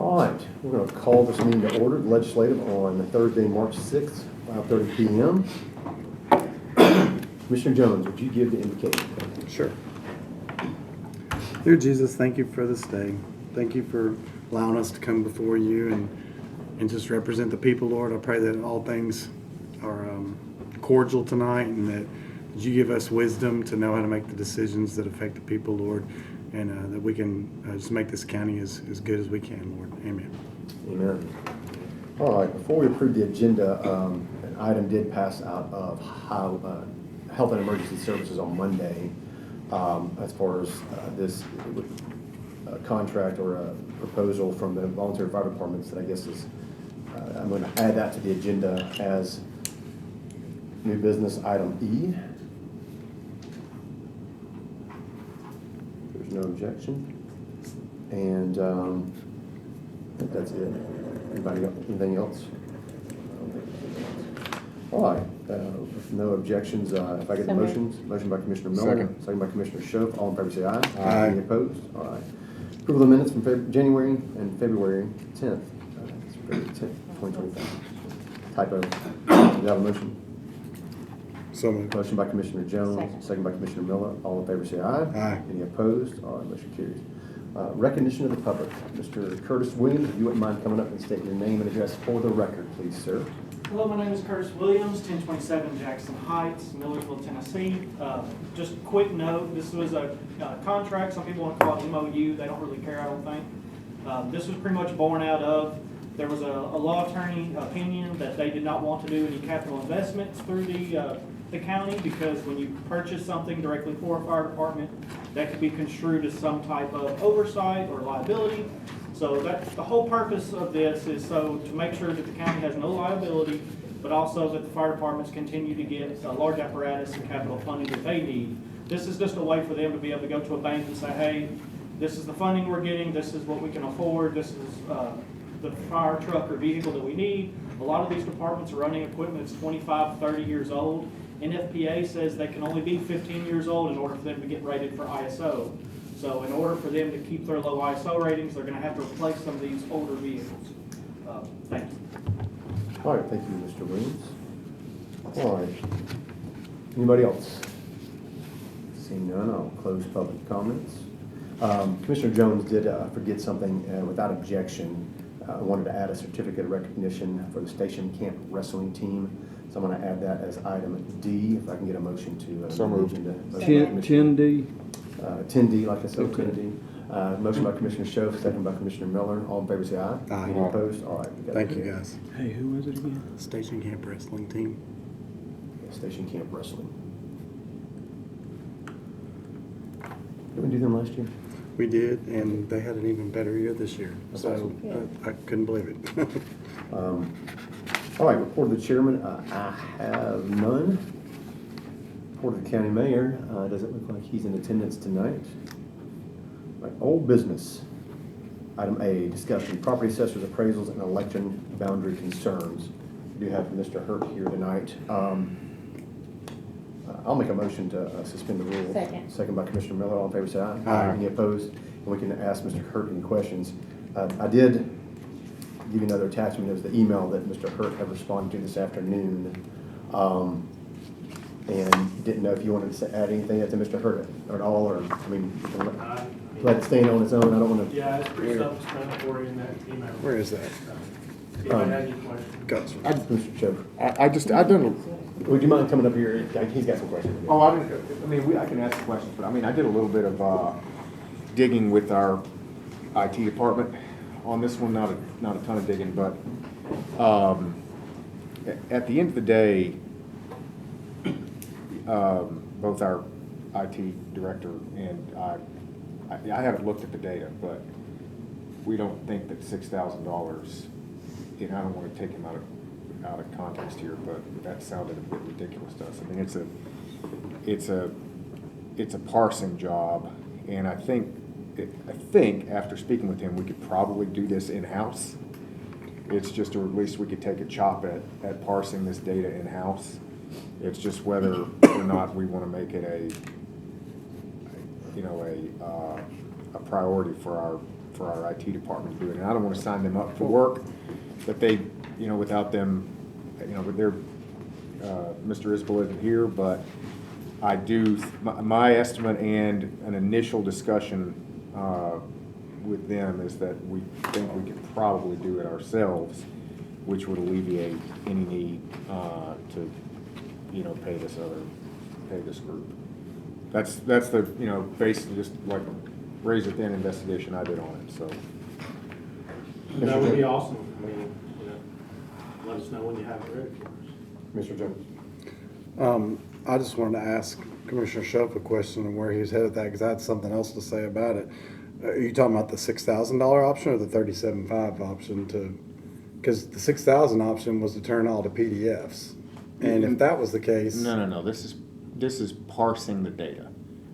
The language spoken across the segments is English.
All right, we're going to call this meeting to order, legislative, on Thursday, March 6th, 5:30 p.m. Commissioner Jones, would you give the invocation? Sure. Dear Jesus, thank you for this day. Thank you for allowing us to come before you and just represent the people, Lord. I pray that all things are cordial tonight and that you give us wisdom to know how to make the decisions that affect the people, Lord, and that we can just make this county as good as we can, Lord. Amen. Amen. All right, before we approve the agenda, an item did pass out of Health and Emergency Services on Monday as far as this contract or a proposal from the volunteer fire departments that I guess is, I'm going to add that to the agenda as new business item E. There's no objection. And I think that's it. Anybody got anything else? All right, with no objections, if I get the motion by Commissioner Miller, second by Commissioner Schoaf, all in favor say aye. Aye. Any opposed? All right. Approval of the minutes from January and February 10th. It's February 10th, 2025. Typo. Do you have a motion? So moved. Motion by Commissioner Jones, second by Commissioner Miller. All in favor say aye. Aye. Any opposed? All right, motion carries. Recognition of the public. Mr. Curtis Williams, if you wouldn't mind coming up and stating your name and address for the record, please, sir. Hello, my name is Curtis Williams, 1027 Jackson Heights, Millersville, Tennessee. Just a quick note, this was a contract. Some people want to call it MOU. They don't really care, I don't think. This was pretty much born out of, there was a law attorney opinion that they did not want to do any capital investments through the county because when you purchase something directly for a fire department, that could be construed as some type of oversight or liability. So that's the whole purpose of this is so to make sure that the county has no liability, but also that the fire departments continue to get a large apparatus and capital funding that they need. This is just a way for them to be able to go to a bank and say, hey, this is the funding we're getting, this is what we can afford, this is the fire truck or vehicle that we need. A lot of these departments are running equipment that's 25, 30 years old. NFPA says they can only be 15 years old in order for them to get rated for ISO. So in order for them to keep their low ISO ratings, they're going to have to replace some of these older vehicles. Thank you. All right, thank you, Mr. Williams. All right. Anybody else? Seeing none, I'll close public comments. Commissioner Jones did forget something without objection. I wanted to add a certificate of recognition for the Station Camp Wrestling Team. So I'm going to add that as item D, if I can get a motion to So moved. 10D. 10D, like I said, okay. 10D. Motion by Commissioner Schoaf, second by Commissioner Miller. All in favor say aye. Aye. Any opposed? All right. Thank you, guys. Hey, who was it again? Station Camp Wrestling Team. Station Camp Wrestling. Did we do them last year? We did, and they had an even better year this year. That's So awesome. I couldn't believe it. All right, report of the chairman. I have none. Report of the county mayor. Doesn't look like he's in attendance tonight. Right, old business. Item A, discussion, property assessors appraisals and election boundary concerns. We do have Mr. Hurt here tonight. I'll make a motion to suspend the rule. Second by Commissioner Miller. All in favor say aye. Aye. Any opposed? And we can ask Mr. Hurt any questions. I did give you another attachment. It was the email that Mr. Hurt had responded to this afternoon. And didn't know if you wanted to add anything to Mr. Hurt at all, or, I mean, let it stand on its own. I don't want to. Yeah, it's pretty self-explanatory in that email. Where is that? If you had any questions. Gotcha. Mr. Chope, I didn't. would you mind coming up here? He's got some questions. Oh, I didn't. I mean, I can ask questions, but I mean, I did a little bit of digging with our IT department on this one. Not a ton of digging, but at the end of the day, both our IT director and I haven't looked at the data, but we don't think that $6,000. And I don't want to take him out of context here, but that sounded a bit ridiculous to us. I mean, it's a parsing job, and I think after speaking with him, we could probably do this in-house. It's just, or at least we could take a chop at parsing this data in-house. It's just whether or not we want to make it a priority for for our IT department to do it. And I don't want to sign them up for work that they, without them, with their, Mr. Isbell isn't here, but I do, my estimate and an initial discussion with them is that we think we could probably do it ourselves, which would alleviate any need to, pay this group. That's the, basically just like razor thin investigation I did on it, so. That would be awesome. I mean, let us know when you have it ready for us. Mr. Jones? I just wanted to ask Commissioner Shope a question and where he was headed with that, because I had something else to say about it. Are you talking about the $6,000 option or the $37,500 option because the $6,000 option was to turn all to PDFs. And if that was the case. No, this is parsing the data.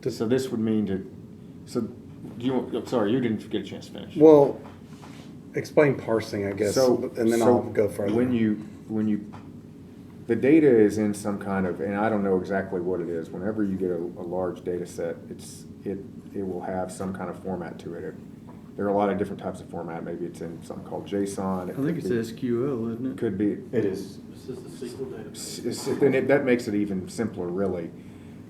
So this would mean I'm sorry, you didn't get a chance to finish. Well, explain parsing, I guess, So, and then I'll go further. When you, the data is in some kind of, and I don't know exactly what it is, whenever you get a large data set, it will have some kind of format to it. There are a lot of different types of format. Maybe it's in something called JSON. I think it's SQL, isn't it? Could be. It is. This is the SQL database. Then that makes it even simpler, really.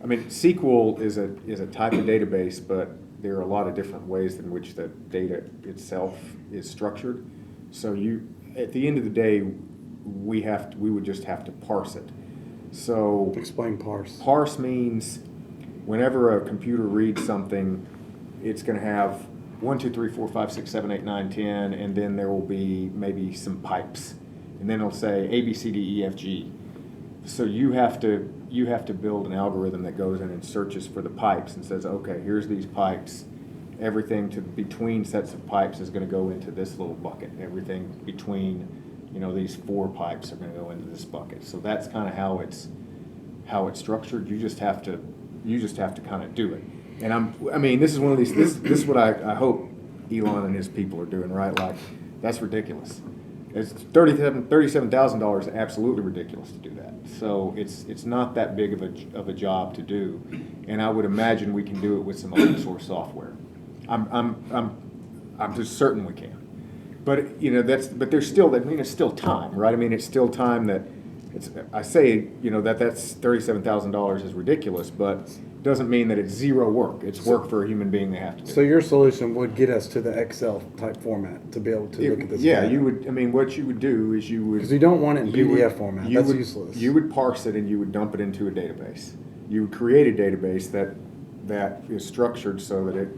I mean, SQL is a type of database, but there are a lot of different ways in which the data itself is structured. So at the end of the day, we would just have to parse it. So Explain parse. parse means whenever a computer reads something, it's going to have 1, 2, 3, 4, 5, 6, 7, 8, 9, 10, and then there will be maybe some pipes, and then it'll say A, B, C, D, E, F, G. So you have to build an algorithm that goes in and searches for the pipes and says, okay, here's these pipes. Everything between sets of pipes is going to go into this little bucket. Everything between these 4 pipes are going to go into this bucket. So that's kind of how it's structured. You just have to kind of do it. And this is one of these. This is what I hope Elon and his people are doing, right? Like, that's ridiculous. It's $37,000 is absolutely ridiculous to do that. So it's not that big of a job to do, and I would imagine we can do it with some open source software. I'm just certain we can. But but there's still it's still time, right? I mean, it's still time that that's $37,000 is ridiculous, but doesn't mean that it's zero work. It's work for a human being they have to do. So your solution would get us to the Excel type format to be able to look at this. Yeah, data. you would. I mean, what you would do is Because you don't want it in PDF format. That's useless. You would parse it and you would dump it into a database. You would create a database that is structured so that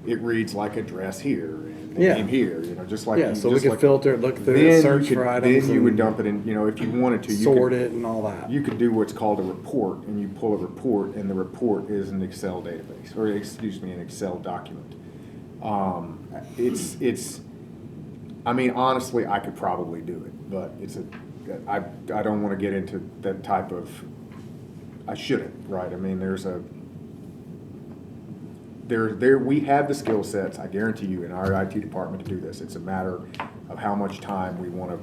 it reads like address here and name here. Just like so we could filter it, look through it, search for items. Then you would dump it in. If you wanted to, sort it and all that. You could do what's called a report, and you pull a report, and the report is an Excel database, or an Excel document. Honestly, I could probably do it, but I don't want to get into that type of. I shouldn't, right? I mean, we have the skill sets, I guarantee you, in our IT department to do this. It's a matter of how much time we want to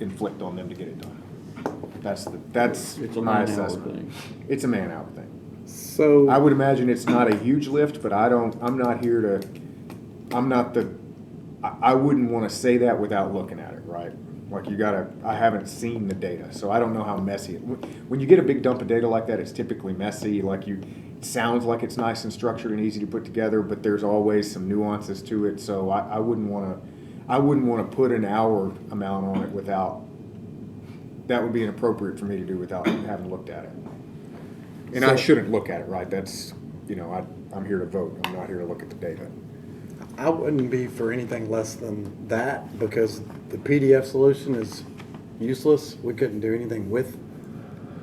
inflict on them to get it done. That's It's a my man-hour assessment. thing. It's a man-hour thing. So I would imagine it's not a huge lift, but I wouldn't want to say that without looking at it, right? Like I haven't seen the data, so I don't know how messy when you get a big dump of data like that, it's typically messy. It sounds like it's nice and structured and easy to put together, but there's always some nuances to it, so I wouldn't want to put an hour amount on it that would be inappropriate for me to do without having looked at it. And I shouldn't look at it, right? That's, I'm here to vote. I'm not here to look at the data. I wouldn't be for anything less than that because the PDF solution is useless. We couldn't do anything with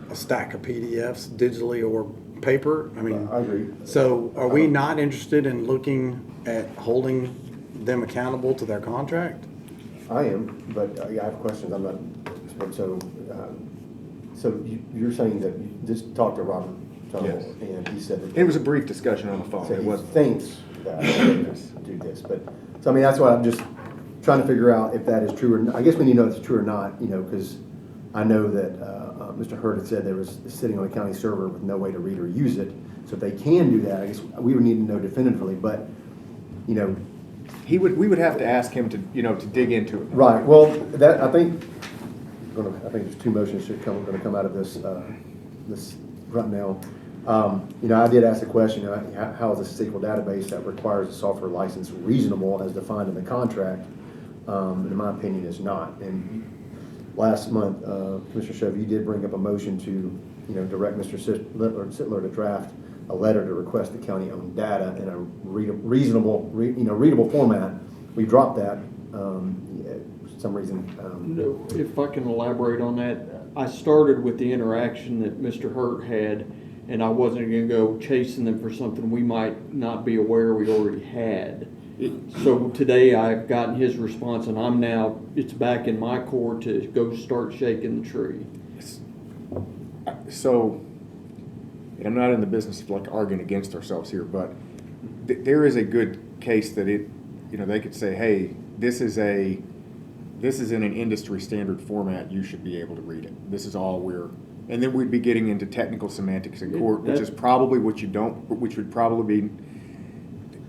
a stack of PDFs digitally or paper. I mean, I agree. So are we not interested in looking at holding them accountable to their contract? I am, but I have questions. I'm not. So you're saying that you just talked to Robert Tunnell, Yes. and he said that It was a brief discussion on the phone. so It he wasn't. thinks that they just do this, but so that's what I'm just trying to figure out if that is true or not. I guess we need to know if it's true or not, because I know that Mr. Hurd had said there was sitting on a county server with no way to read or use it. So if they can do that, I guess we would need to know definitively. But we would have to ask him to, to dig into it. Right, well, that, I think there's two motions gonna come out of this, this right now. I did ask the question, how is a SQL database that requires a software license reasonable as defined in the contract? And in my opinion, it's not. And last month, Commissioner Shove, you did bring up a motion to, direct Mr. Sittler to draft a letter to request the county-owned data in a readable format. We dropped that, for some reason. If I can elaborate on that, I started with the interaction that Mr. Hurt had, and I wasn't gonna go chasing them for something we might not be aware we already had. So today I've gotten his response, and it's back in my court to go start shaking the tree. So, and I'm not in the business of like arguing against ourselves here, but there is a good case that they could say, hey, this is in an industry standard format, you should be able to read it. This is all and then we'd be getting into technical semantics in court, which is probably which would probably be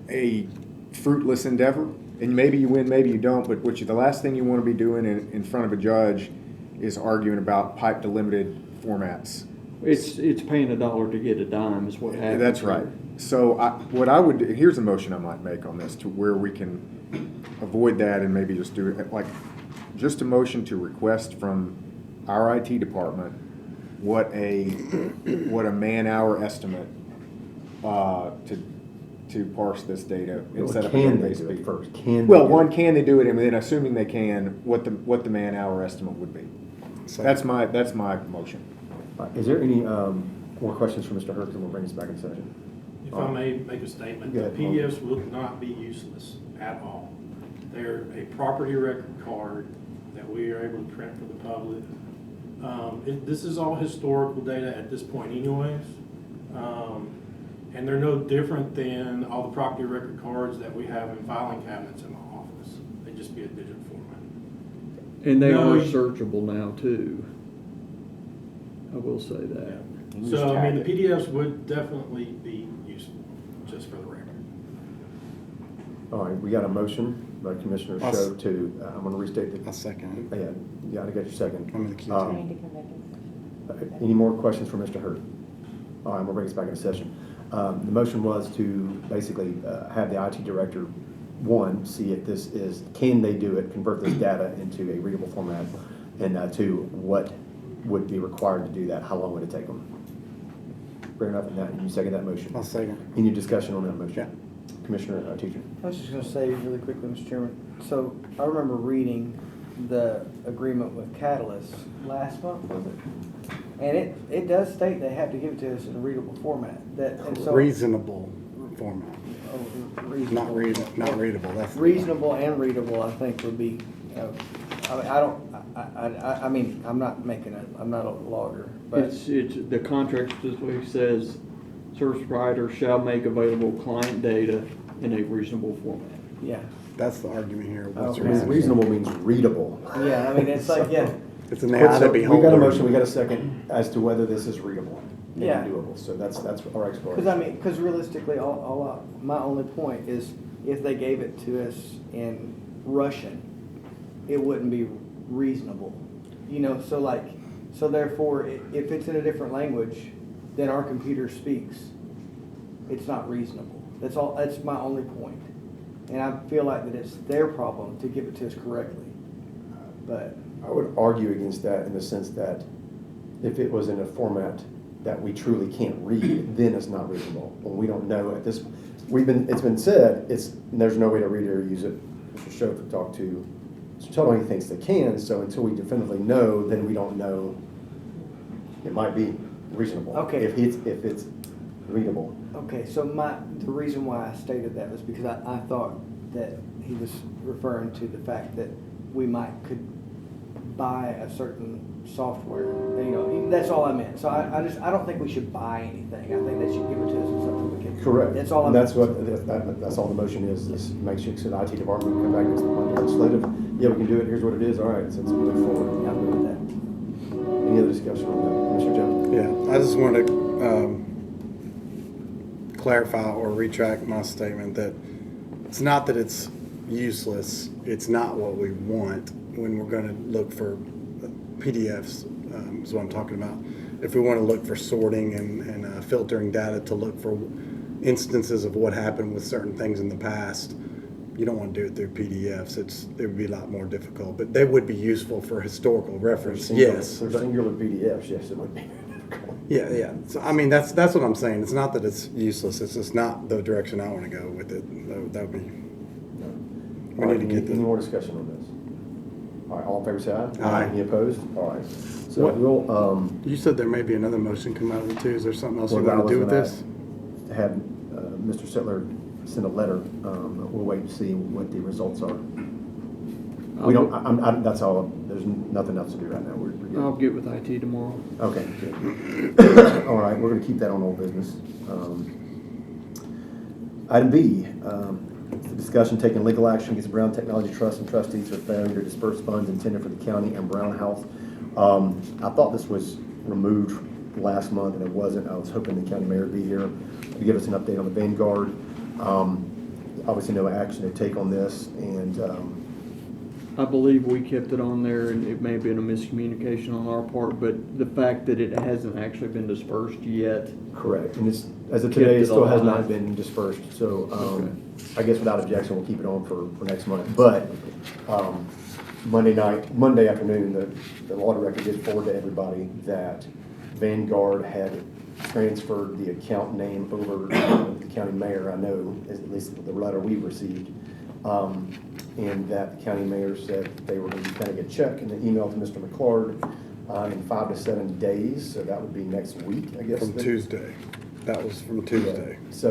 a fruitless endeavor. And maybe you win, maybe you don't, but the last thing you want to be doing in front of a judge is arguing about pipe delimited formats. It's paying $1 to get a dime is what happens. That's right. So what I would do, here's a motion I might make on this to where we can avoid that and maybe just do it like just a motion to request from our IT department what a man-hour estimate to parse this data instead of a Can they database do it fee. first? Can They do it, and then assuming they can, what the man-hour estimate would be. That's my motion. Is there any more questions for Mr. Hurst, and we'll bring this back in session? If I may make a statement, Go the ahead. PDFs will not be useless at all. They're a property record card that we are able to print for the public. This is all historical data at this point anyways. And they're no different than all the property record cards that we have in filing cabinets in my office. They just be a digital format. And they No, are you- searchable now too. I will say that. You just So, I mean, the tag it. PDFs would definitely be useful, just for the record. All right, we got a motion by Commissioner I'll Show to, I'm gonna restate I'll the, second yeah, I got your second. I'm in the queue Um, too. Any more questions for Mr. Hurd? All right, we'll bring us back into session. The motion was to basically have the IT director, one, see if can they do it, convert this data into a readable format, and two, what would be required to do that, how long would it take them? Bring it up, and you second that motion. I'll second. Any discussion on that motion? Yeah. Commissioner Teacher? I was just gonna say really quickly, Mr. Chairman, so I remember reading the agreement with Catalyst last month, was it? And it does state they have to give it to us in a readable format, and so. Reasonable format, Oh, not reasonable. not readable, that's. Reasonable and readable, I think would be, I mean, I'm not a lawyer, but. It's, the contract specifically says service provider shall make available client data in a reasonable format. Yeah, That's the argument here. What's Okay. Reasonable means readable. yeah, I mean, it's like, yeah, It's an eye to We behold. got a motion, we got a second as to whether this is readable and Yeah. doable, so that's our exploration. because I mean, because realistically, my only point is if they gave it to us in Russian, it wouldn't be reasonable. So therefore, if it's in a different language than our computer speaks, it's not reasonable. That's my only point. And I feel like that it's their problem to give it to us correctly. But, I would argue against that in the sense that if it was in a format that we truly can't read, then it's not reasonable. When we don't know at this, it's been said, there's no way to read it or use it. Mr. Schofield talked to, he thinks they can, so until we definitively know, then we don't know. It might be reasonable. Okay. If it's readable. okay, so the reason why I stated that was because I thought that he was referring to the fact that we could buy a certain software, that's all I meant. So I don't think we should buy anything. I think they should give it to us as something we can. Correct. That's all I And meant. that's all the motion is make sure the IT department come back and legislative. Yeah, we can do it, here's what it is, all right, so let's move forward. Yeah, I'm good with that. Any other discussion on that? Mr. Jones? Yeah, I just wanted to clarify or retract my statement that it's not that it's useless. It's not what we want when we're gonna look for PDFs, is what I'm talking about. If we wanna look for sorting and filtering data to look for instances of what happened with certain things in the past, you don't want to do it through PDFs. It would be a lot more difficult, but they would be useful for historical reference. Yes. They're singular PDFs, yes, it would be. Yeah, yeah. So I mean, that's what I'm saying. It's not that it's useless. It's just not the direction I want to go with it. That would be. We All right, need to get any the. more discussion on this? All right, all in favor, say aye. Aye. Any opposed? All right. So What- we'll, You said there may be another motion come out of it too. Is there something else you Well, want to do with I this? was have Mr. Sittler send a letter. We'll wait and see what the results are. We don't, that's all, there's nothing else to do right now. We're good. I'll get with IT tomorrow. Okay, good. All right, we're gonna keep that on old business. Item B, the discussion taking legal action against Brown Technology Trust and trustees for failure to disperse funds intended for the county and Brown Health. I thought this was removed last month and it wasn't. I was hoping the county mayor would be here to give us an update on the Vanguard. Obviously no action to take on this, and I believe we kept it on there, and it may have been a miscommunication on our part, but the fact that it hasn't actually been dispersed yet. correct, and it's, as of today, it Kept it still has not alive. been dispersed, so, I guess without objection, we'll keep it on for next month, but, Monday afternoon, the law director did forward to everybody that Vanguard had transferred the account name over to the county mayor, I know, at least the letter we received, and that the county mayor said that they were going to be sending a check in the email to Mr. McClard in 5 to 7 days, so that would be next week, I guess. From Tuesday. That was from Tuesday. So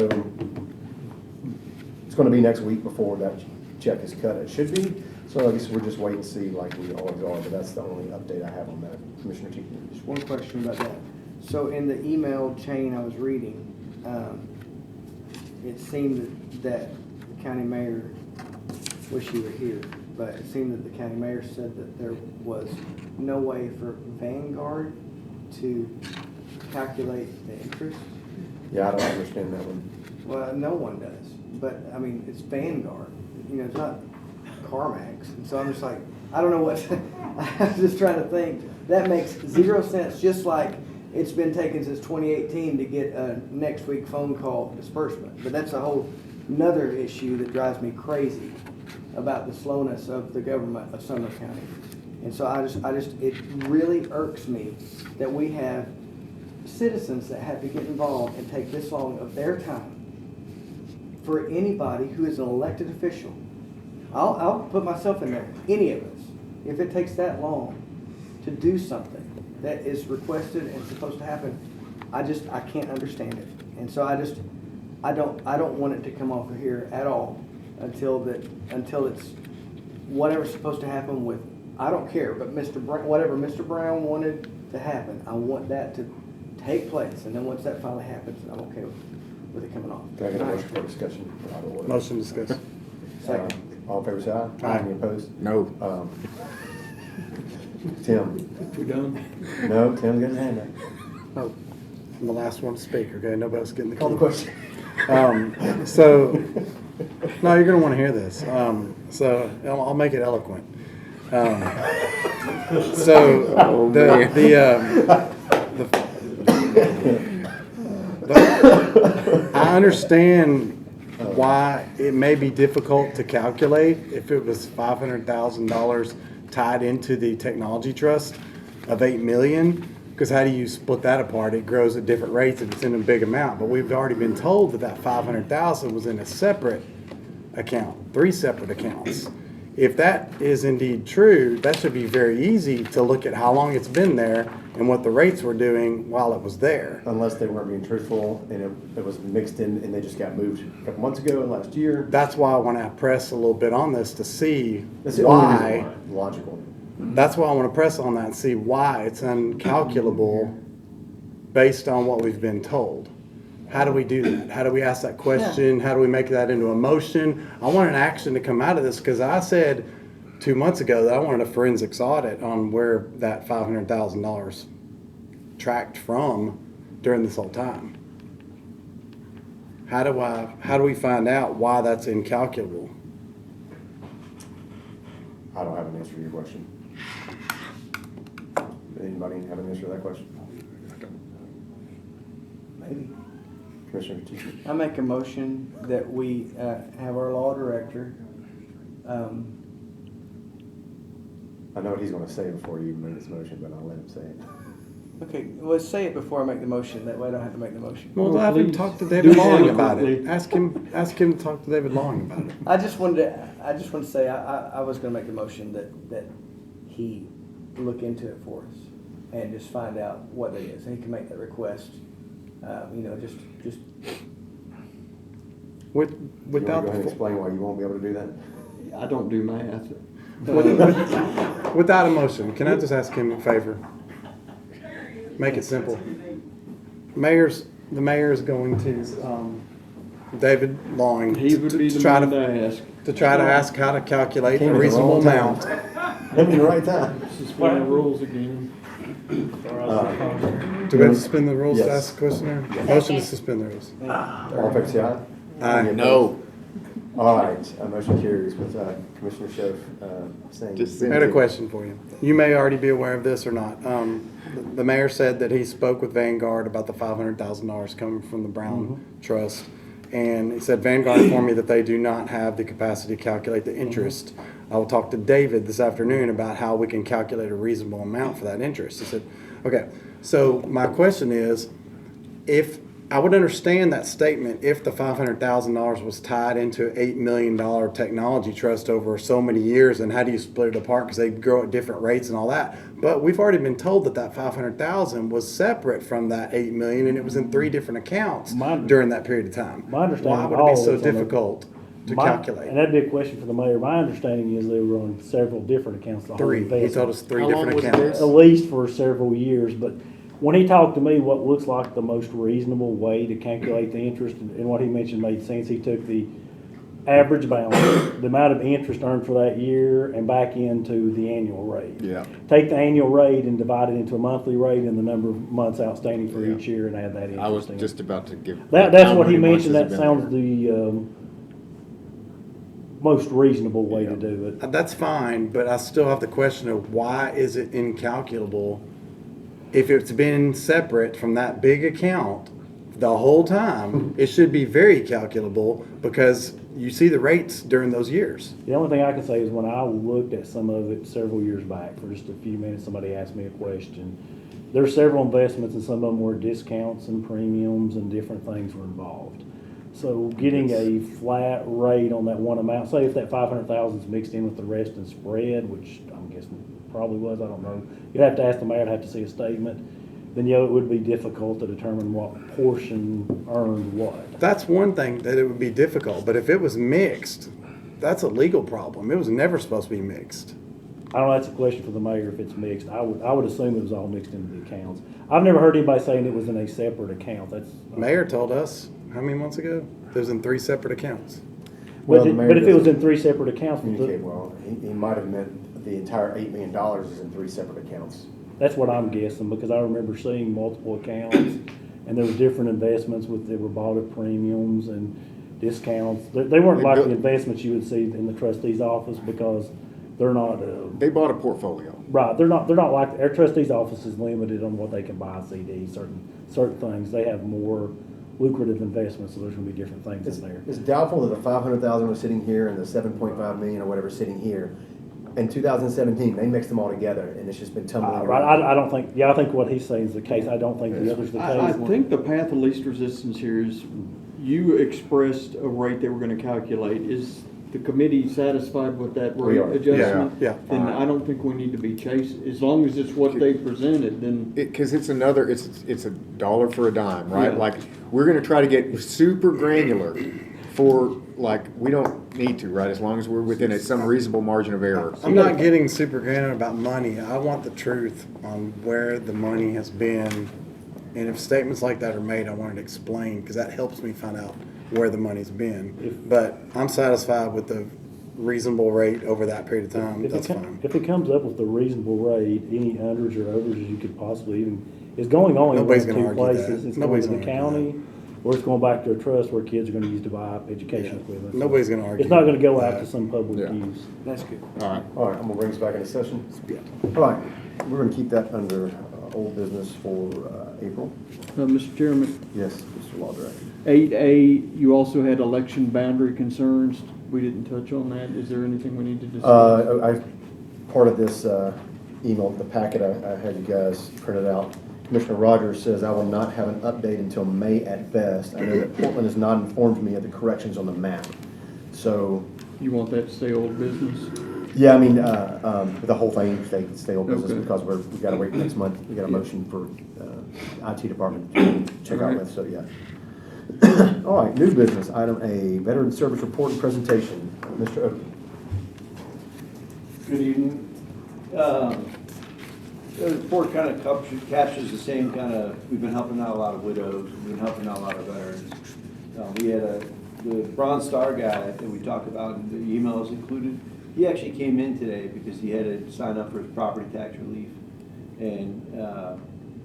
it's going to be next week before that check is cut. It should be. So I guess we're just waiting to see like we always are, but that's the only update I have on that. Commissioner Cheeky. Just one question about that. So in the email chain I was reading, it seemed that the county mayor, wish you were here, but it seemed that the county mayor said that there was no way for Vanguard to calculate the interest. Yeah, I don't understand that one. Well, no one does, but I mean, it's Vanguard, you know, it's not CarMax, and so I'm just like, I don't know what, I'm just trying to think, that makes 0 sense, just like it's been taken since 2018 to get a next week phone call disbursement, but that's a whole another issue that drives me crazy about the slowness of the government of Sumner County. And so it really irks me that we have citizens that have to get involved and take this long of their time for anybody who is an elected official. I'll put myself in there, any of us, if it takes that long to do something that is requested and supposed to happen, I can't understand it. And so I don't want it to come off of here at all until it's whatever's supposed to happen with, I don't care, but whatever Mr. Brown wanted to happen, I want that to take place. And then once that finally happens, I'm okay with it coming off. Can I get a motion for discussion? Out of order? Motion discussed. Second. All in favor, say aye. Aye. Any opposed? No. Tim? We done? No, Tim's got his hand up. Oh, I'm the last one to speak, okay? Nobody else getting the Call the key. question. So, no, you're gonna wanna hear this. So I'll make it eloquent. So I understand why it may be difficult to calculate if it was $500,000 tied into the technology trust of 8 million. Because how do you split that apart? It grows at different rates if it's in a big amount. But we've already been told that 500,000 was in a separate account, 3 separate accounts. If that is indeed true, that should be very easy to look at how long it's been there and what the rates were doing while it was there. Unless they weren't being truthful and it was mixed in and they just got moved a couple months ago, last year. That's why I want to press a little bit on this to see That's the only why. reason why. Logical. That's why I want to press on that and see why it's uncalculable based on what we've been told. How do we do that? How do we ask that question? How do we make that into a motion? I want an action to come out of this because I said 2 months ago that I wanted a forensics audit on where that $500,000 tracked from during this whole time. How do we find out why that's incalculable? I don't have an answer to your question. Anybody have an answer to that question? Maybe. Commissioner Teacher? I make a motion that we have our law director. I know what he's gonna say before you make this motion, but I'll let him say it. Okay, well, say it before I make the motion. That way I don't have to make the motion. Well, Well, have him please talk to do David it Long about it. eloquently. Ask him to talk to David Long about it. I just wanted to say I was going to make the motion that he look into it for us and just find out what it is, and he can make that request. Just With, You wanna without go ahead and the, explain why you won't be able to do that? I don't do math. without a motion, can I just ask him a favor? Make it simple. The mayor is going to, David Long He would be to the try man to, to ask. to try to ask how to calculate Came a at the reasonable wrong time. amount. Maybe the right time. Suspend the rules again. Do we have to suspend the rules to Yes. ask the question? Motion to suspend the rules. All in favor, say aye. Aye. Any opposed? All right, motion carries with Commissioner Schiff saying. I had a question for you. You may already be aware of this or not. The mayor said that he spoke with Vanguard about the $500,000 coming from the Brown Trust. And he said Vanguard informed me that they do not have the capacity to calculate the interest. I will talk to David this afternoon about how we can calculate a reasonable amount for that interest. He said, okay, so my question is, if I would understand that statement if the $500,000 was tied into an $8 million technology trust over so many years, and how do you split it apart because they grow at different rates and all that. But we've already been told that that $500,000 was separate from that $8 million, and it was in 3 different accounts during that period of time. My understanding Why would all it be so is on the- difficult to calculate? And that'd be a question for the mayor. My understanding is they were on several different accounts. The whole 3. He investment. told us 3 How long different was accounts. this? At least for several years, but when he talked to me, what looks like the most reasonable way to calculate the interest, and what he mentioned made sense. He took the average balance, the amount of interest earned for that year, and back into the annual rate. Yeah. Take the annual rate and divide it into a monthly rate and the number of months outstanding for Yeah. each year, and add that interest I was in. just about to give. That's how what he many months mentioned. has That it been sounds there? the most reasonable way to do it. That's fine, but I still have the question of why is it incalculable if it's been separate from that big account the whole time? It should be very calculable because you see the rates during those years. The only thing I can say is when I looked at some of it several years back, for just a few minutes, somebody asked me a question. There's several investments, and some of them were discounts and premiums and different things were involved. So getting a flat rate on that one amount, say if that 500,000 is mixed in with the rest and spread, which I'm guessing probably was, I don't know. You'd have to ask the mayor, I'd have to see a statement. Then, it would be difficult to determine what portion earned what. That's one thing that it would be difficult, but if it was mixed, that's a legal problem. It was never supposed to be mixed. I don't know, that's a question for the mayor if it's mixed. I would assume it was all mixed into the accounts. I've never heard anybody saying it was in a separate account. That's Mayor told us, how many months ago? It was in 3 separate accounts. Well, the But mayor if it was doesn't in 3 separate accounts, Communicate well. He might have meant the entire $8 million is in 3 separate accounts. that's what I'm guessing, because I remember seeing multiple accounts, and there was different investments that were bought at premiums and discounts. They weren't They like built- the investments you would see in the trustee's office, because they're not, They bought a portfolio. right, they're not like, our trustee's office is limited on what they can buy, CDs, certain things. They have more lucrative investments, so there's gonna be different things in there. It's doubtful that the 500,000 was sitting here and the 7.5 million or whatever sitting here. In 2017, they mixed them all together, and it's just been tumbling Right, around. I don't think, I think what he's saying is the case. I don't think the other's the I case. think the path of least resistance here is you expressed a rate they were gonna calculate. Is the committee satisfied with that We rate are. adjustment? Yeah, yeah. Then I don't think we need to be chasing, as long as it's what they presented, then. Because it's a dollar for a dime, right? Yeah. Like, we're gonna try to get super granular for, like, we don't need to, right? As long as we're within some reasonable margin of error. I'm not getting super granular about money. I want the truth on where the money has been. And if statements like that are made, I want it explained, because that helps me find out where the money's been. But I'm satisfied with the reasonable rate over that period of time. If That's it, fine. if it comes up with the reasonable rate, any unders or overs you could possibly even, is going only in one Nobody's of gonna two argue places. that. It's Nobody's going to the gonna argue county, or it's going back to a trust where kids are gonna use to buy education equipment. So Nobody's gonna argue. It's not gonna go out that. to some public Yeah. use. That's good. All right. All right, I'm gonna bring us back into session. Yeah. All right, we're gonna keep that under old business for April. Mr. Chairman, Yes, Mr. Law Director. 8A, you also had election boundary concerns. We didn't touch on that. Is there anything we need to discuss? Part of this email, the packet I had you guys printed out, Commissioner Rogers says, I will not have an update until May at best. I know that Portland has not informed me of the corrections on the map. So, You want that to stay old business? yeah, I mean, the whole thing, stay old business Okay. because we gotta wait next month. We got a motion for IT department to check out Alright. with, so yeah. All right, new business, item A, Veteran Service Report and Presentation. Mr. Oakley. Good evening. The report kind of captures the same kind of, we've been helping out a lot of widows, we've been helping out a lot of veterans. We had the Bronze Star guy that we talked about, and the email is included. He actually came in today because he had to sign up for his property tax relief. And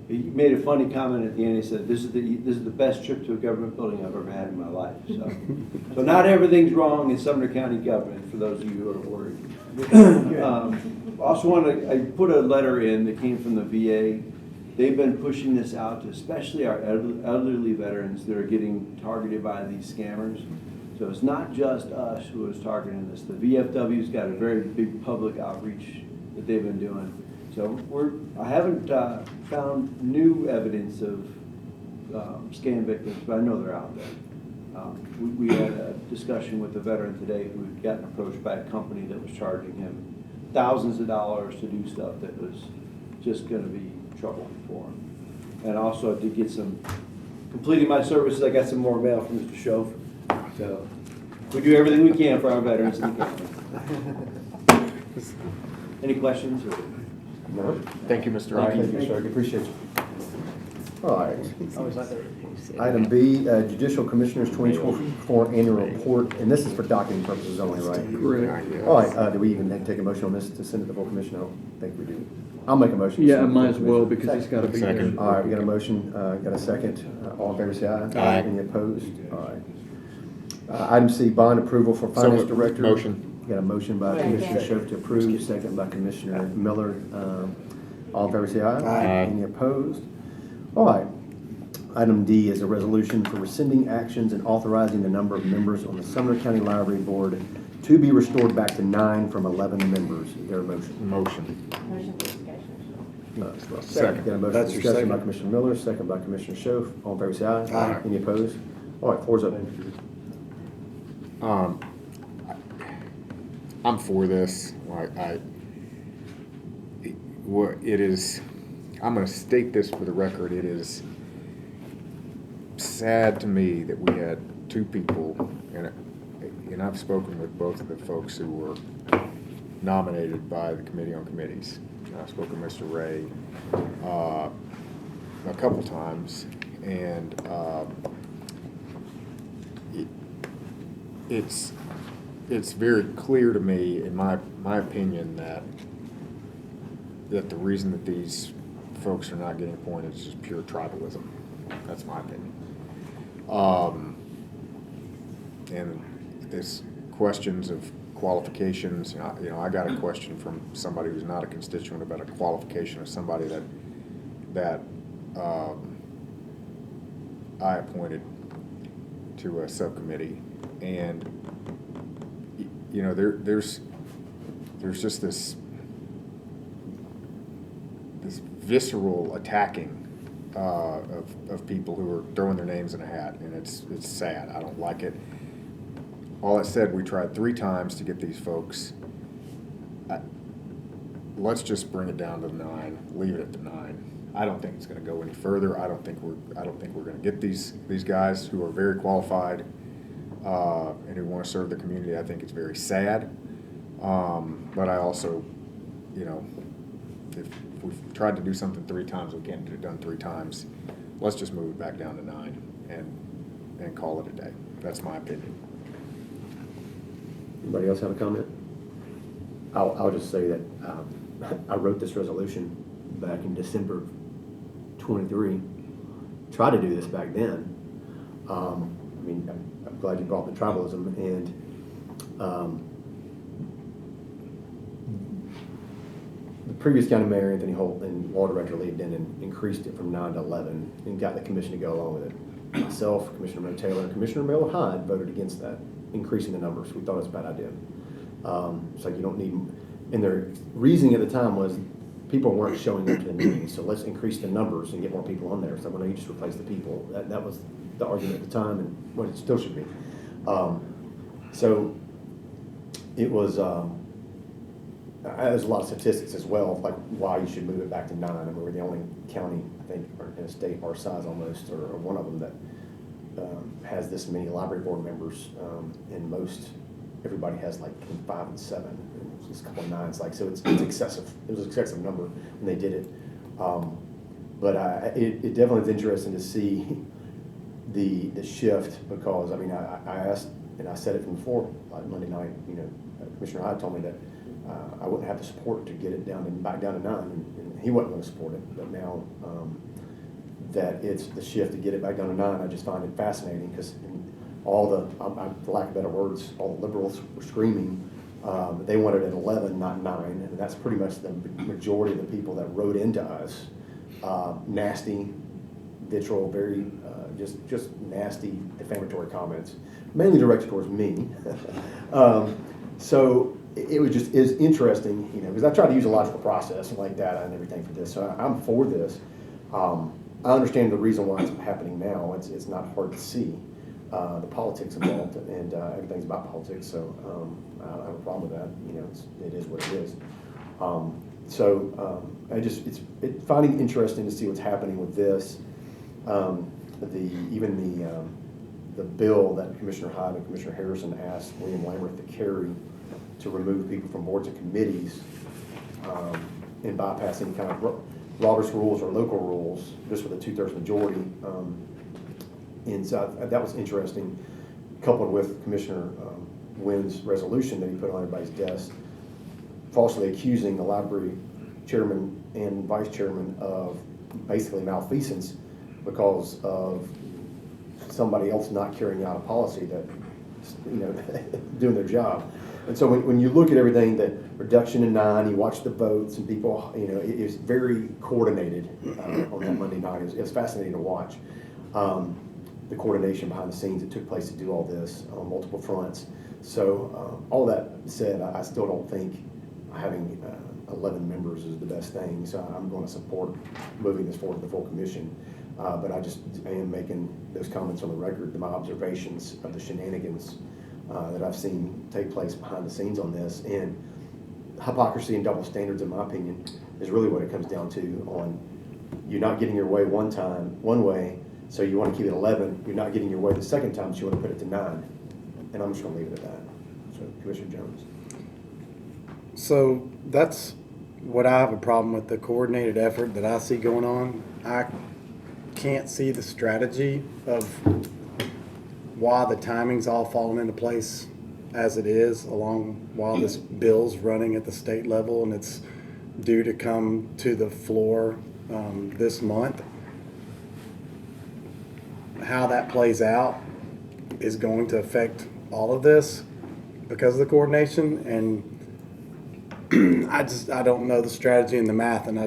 he made a funny comment at the end. He said, this is the best trip to a government building I've ever had in my life. So not everything's wrong in Sumner County government, for those of you who are worried. Also I put a letter in that came from the VA. They've been pushing this out to especially our elderly veterans that are getting targeted by these scammers. So it's not just us who is targeting this. The VFW's got a very big public outreach that they've been doing. So I haven't found new evidence of scam victims, but I know they're out there. We had a discussion with a veteran today who had gotten approached by a company that was charging him thousands of dollars to do stuff that was just going to be trouble for him. And also I did get completing my services, I got some more mail from Mr. Schoaf. So we do everything we can for our veterans in the county. Any questions? No? Thank you, Mr. All right, Ike. thank you, sir. Appreciate you. All right. Always like that. Item B, Judicial Commissioners 2024 Annual Report, and this is for docketing purposes only, right? Correct. All right, do we even take a motion on this to send it to the full commission? I don't think we do. I'll make a motion. to Yeah, send it to might the as full well commission. because it's got to be there. Second. All right, we got a motion, got a second. All in favor, say aye. Aye. Any opposed? All right. Item C, Bond Approval for So Finance moved. Director. Motion. Got a motion by Commissioner Schoaf to approve, second by Commissioner Miller. All in favor, say aye. Aye. Any opposed? All right. Item D is a resolution for rescinding actions and authorizing the number of members on the Sumner County Library Board to be restored back to 9 from 11 members. Is there a motion? Motion. Motion for discussion. Second. Got a motion That's for your discussion by second. Commissioner Miller, second by Commissioner Schoaf. All in favor, say aye. Aye. Any opposed? All right, floor's open. I'm for this. It is, I'm going to state this for the record. It is sad to me that we had two people, and I've spoken with both of the folks who were nominated by the Committee on Committees. I've spoken with Mr. Ray a couple times, and it's very clear to me, in my opinion, that the reason that these folks are not getting appointed is just pure tribalism. That's my opinion. And it's questions of qualifications. I got a question from somebody who's not a constituent about a qualification of somebody that I appointed to a subcommittee, and there's just this visceral attacking of people who are throwing their names in a hat, and it's sad. I don't like it. All that said, we tried 3 times to get these folks. Let's just bring it down to 9. Leave it at the 9. I don't think it's going to go any further. I don't think we're going to get these guys who are very qualified and who want to serve the community. I think it's very sad. But I also, if we've tried to do something 3 times, we can't get it done 3 times. Let's just move it back down to 9 and call it a day. That's my opinion. Anybody else have a comment? I'll just say that I wrote this resolution back in December 23. Tried to do this back then. I mean, I'm glad you brought the tribalism, and the previous county mayor, Anthony Holt, and law director Lee Denon increased it from 9 to 11 and got the commission to go along with it. Myself, Commissioner Mo Taylor, and Commissioner Miller Hyde voted against that, increasing the numbers. We thought it was a bad idea. It's like you don't need, and their reasoning at the time was people weren't showing up to the meetings, so let's increase the numbers and get more people on there. So when you just replace the people, that was the argument at the time, and what it still should be. So it was, there's a lot of statistics as well, like why you should move it back to 9. I mean, we're the only county, I think, or in a state our size almost, or one of them that has this many library board members, and everybody has like 5 and 7, and it's just a couple of 9s, like, so it's excessive. It was an excessive number when they did it. But it definitely is interesting to see the shift, because, I mean, I asked, and I said it from before, like Monday night, Commissioner Hyde told me that I wouldn't have the support to get it back down to 9, and he wasn't going to support it. But now that it's the shift to get it back down to 9, I just find it fascinating, because all for lack of better words, all the liberals were screaming that they wanted it at 11, not 9, and that's pretty much the majority of the people that wrote into us. Nasty, vitriol, very just nasty, defamatory comments, mainly directed towards me. So it was interesting, because I try to use a logical process and like data and everything for this. So I'm for this. I understand the reason why it's happening now. It's not hard to see the politics involved, and everything's about politics. So I don't have a problem with that. It is what it is. It's finding interesting to see what's happening with this. The bill that Commissioner Hyde and Commissioner Harrison asked William Lamberth to carry to remove people from boards and committees, and bypass any kind of Robert's rules or local rules, just with a 2/3 majority. And so that was interesting, coupled with Commissioner Wynn's resolution that he put on everybody's desk, falsely accusing the library chairman and vice chairman of basically malfeasance because of somebody else not carrying out a policy that, doing their job. And so when you look at everything, the reduction in 9, you watch the votes and people, it is very coordinated on that Monday night. It was fascinating to watch the coordination behind the scenes that took place to do all this on multiple fronts. So all that said, I still don't think having 11 members is the best thing. So I'm going to support moving this forward to the full commission. But I am making those comments on the record, my observations of the shenanigans that I've seen take place behind the scenes on this. And hypocrisy and double standards, in my opinion, is really what it comes down to. On you're not getting your way one way, so you want to keep it 11. You're not getting your way the second time, so you want to put it to 9. And I'm just going to leave it at that. So, Commissioner Jones. So that's what I have a problem with, the coordinated effort that I see going on. I can't see the strategy of why the timing's all falling into place as it is, while this bill's running at the state level and it's due to come to the floor this month. How that plays out is going to affect all of this because of the coordination, and I don't know the strategy and the math, and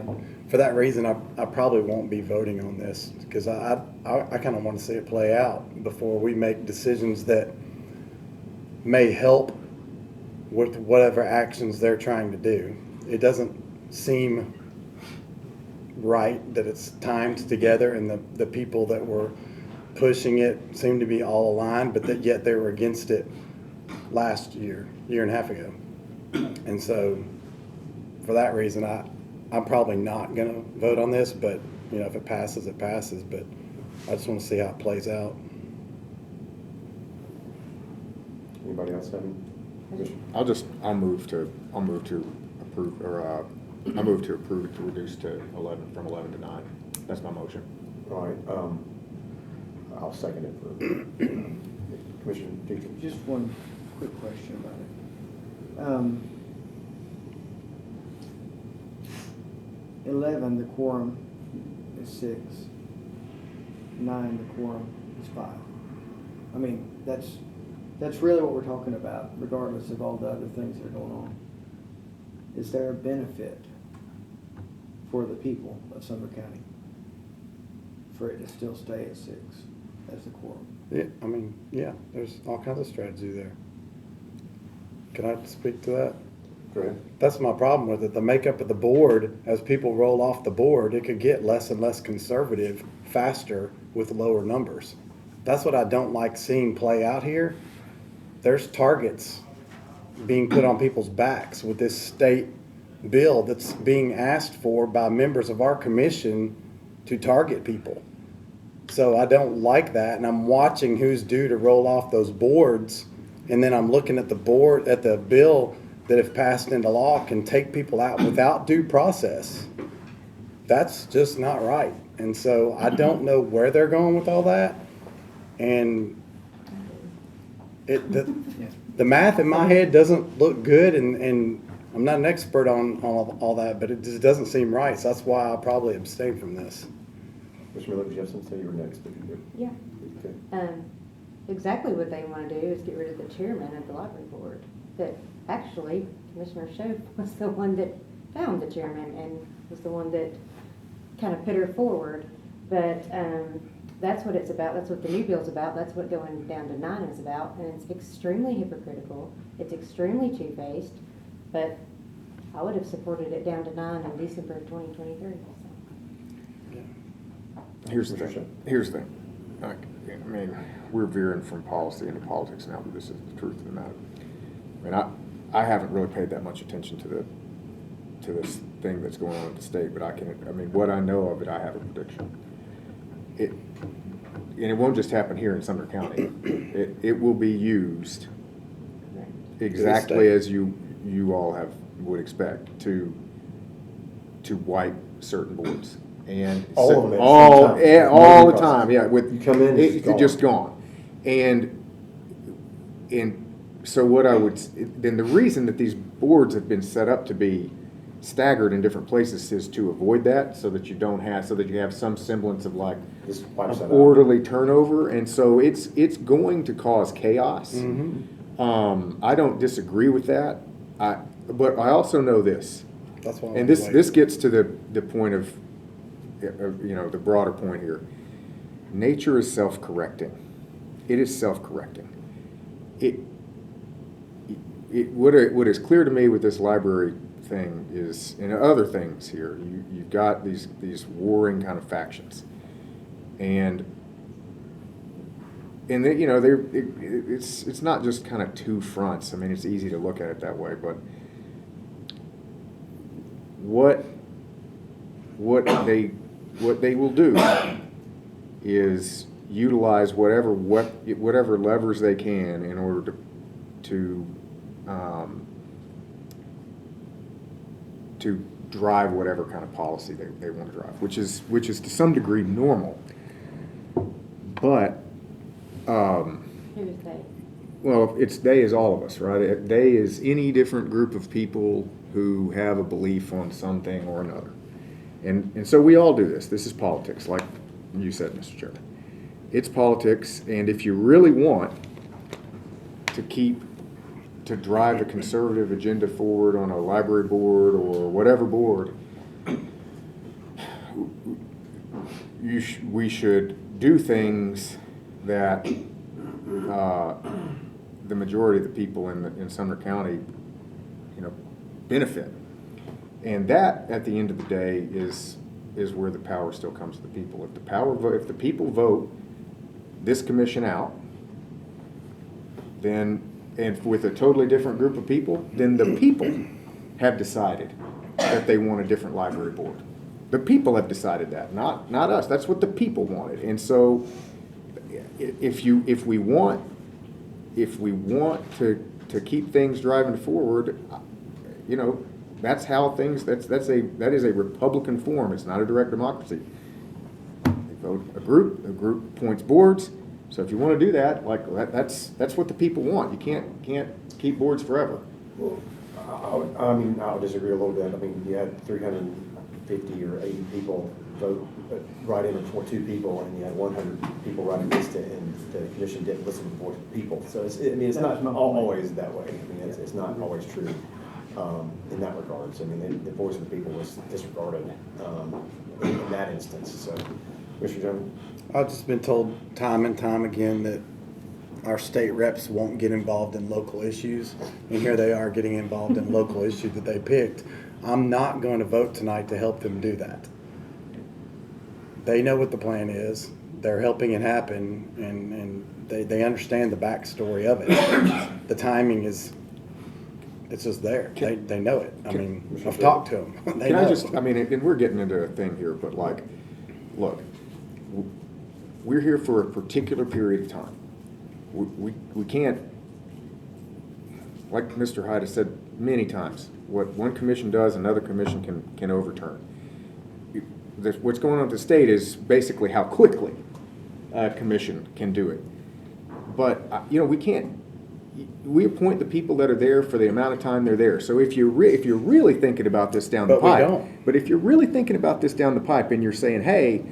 for that reason, I probably won't be voting on this, because I kind of want to see it play out before we make decisions that may help with whatever actions they're trying to do. It doesn't seem right that it's timed together, and the people that were pushing it seem to be all aligned, but that yet they were against it last year and a half ago. And so for that reason, I'm probably not going to vote on this, but if it passes, it passes. But I just want to see how it plays out. Anybody else have any? I'll move to approve, or I move to approve it to reduce to 11, from 11 to 9. That's my motion. All right. I'll second it for Commissioner Teacher. Just one quick question about it. 11, the quorum is 6. 9, the quorum is 5. I mean, that's really what we're talking about, regardless of all the other things that are going on. Is there a benefit for the people of Sumner County for it to still stay at 6 as the quorum? Yeah, I mean, yeah, there's all kinds of strategy there. Can I speak to that? Go ahead. That's my problem with it. The makeup of the board, as people roll off the board, it could get less and less conservative faster with lower numbers. That's what I don't like seeing play out here. There's targets being put on people's backs with this state bill that's being asked for by members of our commission to target people. So I don't like that, and I'm watching who's due to roll off those boards, and then I'm looking at the board, at the bill that if passed into law can take people out without due process. That's just not right. And so I don't know where they're going with all that. And the math in my head doesn't look good, and I'm not an expert on all that, but it just doesn't seem right. So that's why I'll probably abstain from this. Mr. Miller, did you have something to say? You were next, but you did. Yeah. Okay. Exactly what they want to do is get rid of the chairman of the library board. That actually, Commissioner Shope was the one that found the chairman and was the one that kind of put her forward. But that's what it's about. That's what the new bill's about. That's what going down to 9 is about. And it's extremely hypocritical. It's extremely two-faced. But I would have supported it down to 9 in December of 2023. So. Here's the thing. I mean, we're veering from policy into politics now, but this is the truth of the matter. I mean, I haven't really paid that much attention to this thing that's going on at the state, but what I know of it, I have a prediction. And it won't just happen here in Sumner County. It will be used exactly as you all would expect to wipe certain boards. And All of them at the all same time. all the time, yeah. With You come in, it's gone. just gone. And so what I would then the reason that these boards have been set up to be staggered in different places is to avoid that, so that you have some semblance of like Just wipes that out. orderly turnover, and so it's going to cause chaos. Mm-hmm. I don't disagree with that. But I also know this, That's why. and this gets to the point of the broader point here. Nature is self-correcting. It is self-correcting. What is clear to me with this library thing is, and other things here, you've got these warring kind of factions, and it's not just kind of two fronts. I mean, it's easy to look at it that way, but what they will do is utilize whatever levers they can in order to drive whatever kind of policy they want to drive, which is to some degree normal. But Who's they? well, they is all of us, right? They is any different group of people who have a belief on something or another. And so we all do this. This is politics, like you said, Mr. Chairman. It's politics, and if you really want to drive a conservative agenda forward on a library board or whatever board, we should do things that the majority of the people in Sumner County, benefit. And that, at the end of the day, is where the power still comes to the people. If the people vote this commission out, then, and with a totally different group of people, then the people have decided that they want a different library board. The people have decided that, not us. That's what the people wanted. And so, if we want to keep things driving forward, that's how things. That is a Republican form. It's not a direct democracy. They vote a group appoints boards. So if you want to do that, that's what the people want. You can't keep boards forever. Well, I'll disagree a little bit. I mean, you had 350 or 80 people vote, write in for 2 people, and you had 100 people write against it, and the commission didn't listen to the voice of the people. So it's not always that way. I mean, it's not always true in that regard. So I mean, the voice of the people was disregarded in that instance. So, Mr. Jones? I've just been told time and time again that our state reps won't get involved in local issues, and here they are getting involved in local issues that they picked. I'm not going to vote tonight to help them do that. They know what the plan is. They're helping it happen, and they understand the backstory of it. The timing is, it's just there. They know it. I mean, I've talked to them. They Can know. I just, I mean, and we're getting into a thing here, but like, look, we're here for a particular period of time. We can't, like Mr. Hyde has said many times, what one commission does, another commission can overturn. What's going on at the state is basically how quickly a commission can do it. But, we can't, we appoint the people that are there for the amount of time they're there. So if you're really thinking about this down the But we pipe, don't. but if you're really thinking about this down the pipe and you're saying, hey,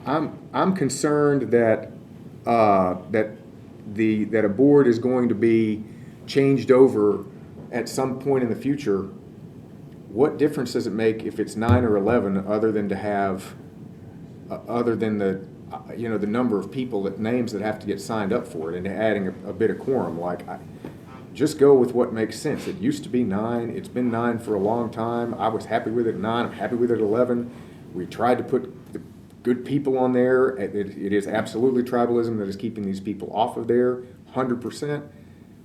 I'm concerned that that a board is going to be changed over at some point in the future, what difference does it make if it's 9 or 11 other than to have, other than the number of people, names that have to get signed up for it, and adding a bit of quorum? Just go with what makes sense. It used to be 9. It's been 9 for a long time. I was happy with it at 9. I'm happy with it at 11. We tried to put the good people on there. It is absolutely tribalism that is keeping these people off of there, 100%.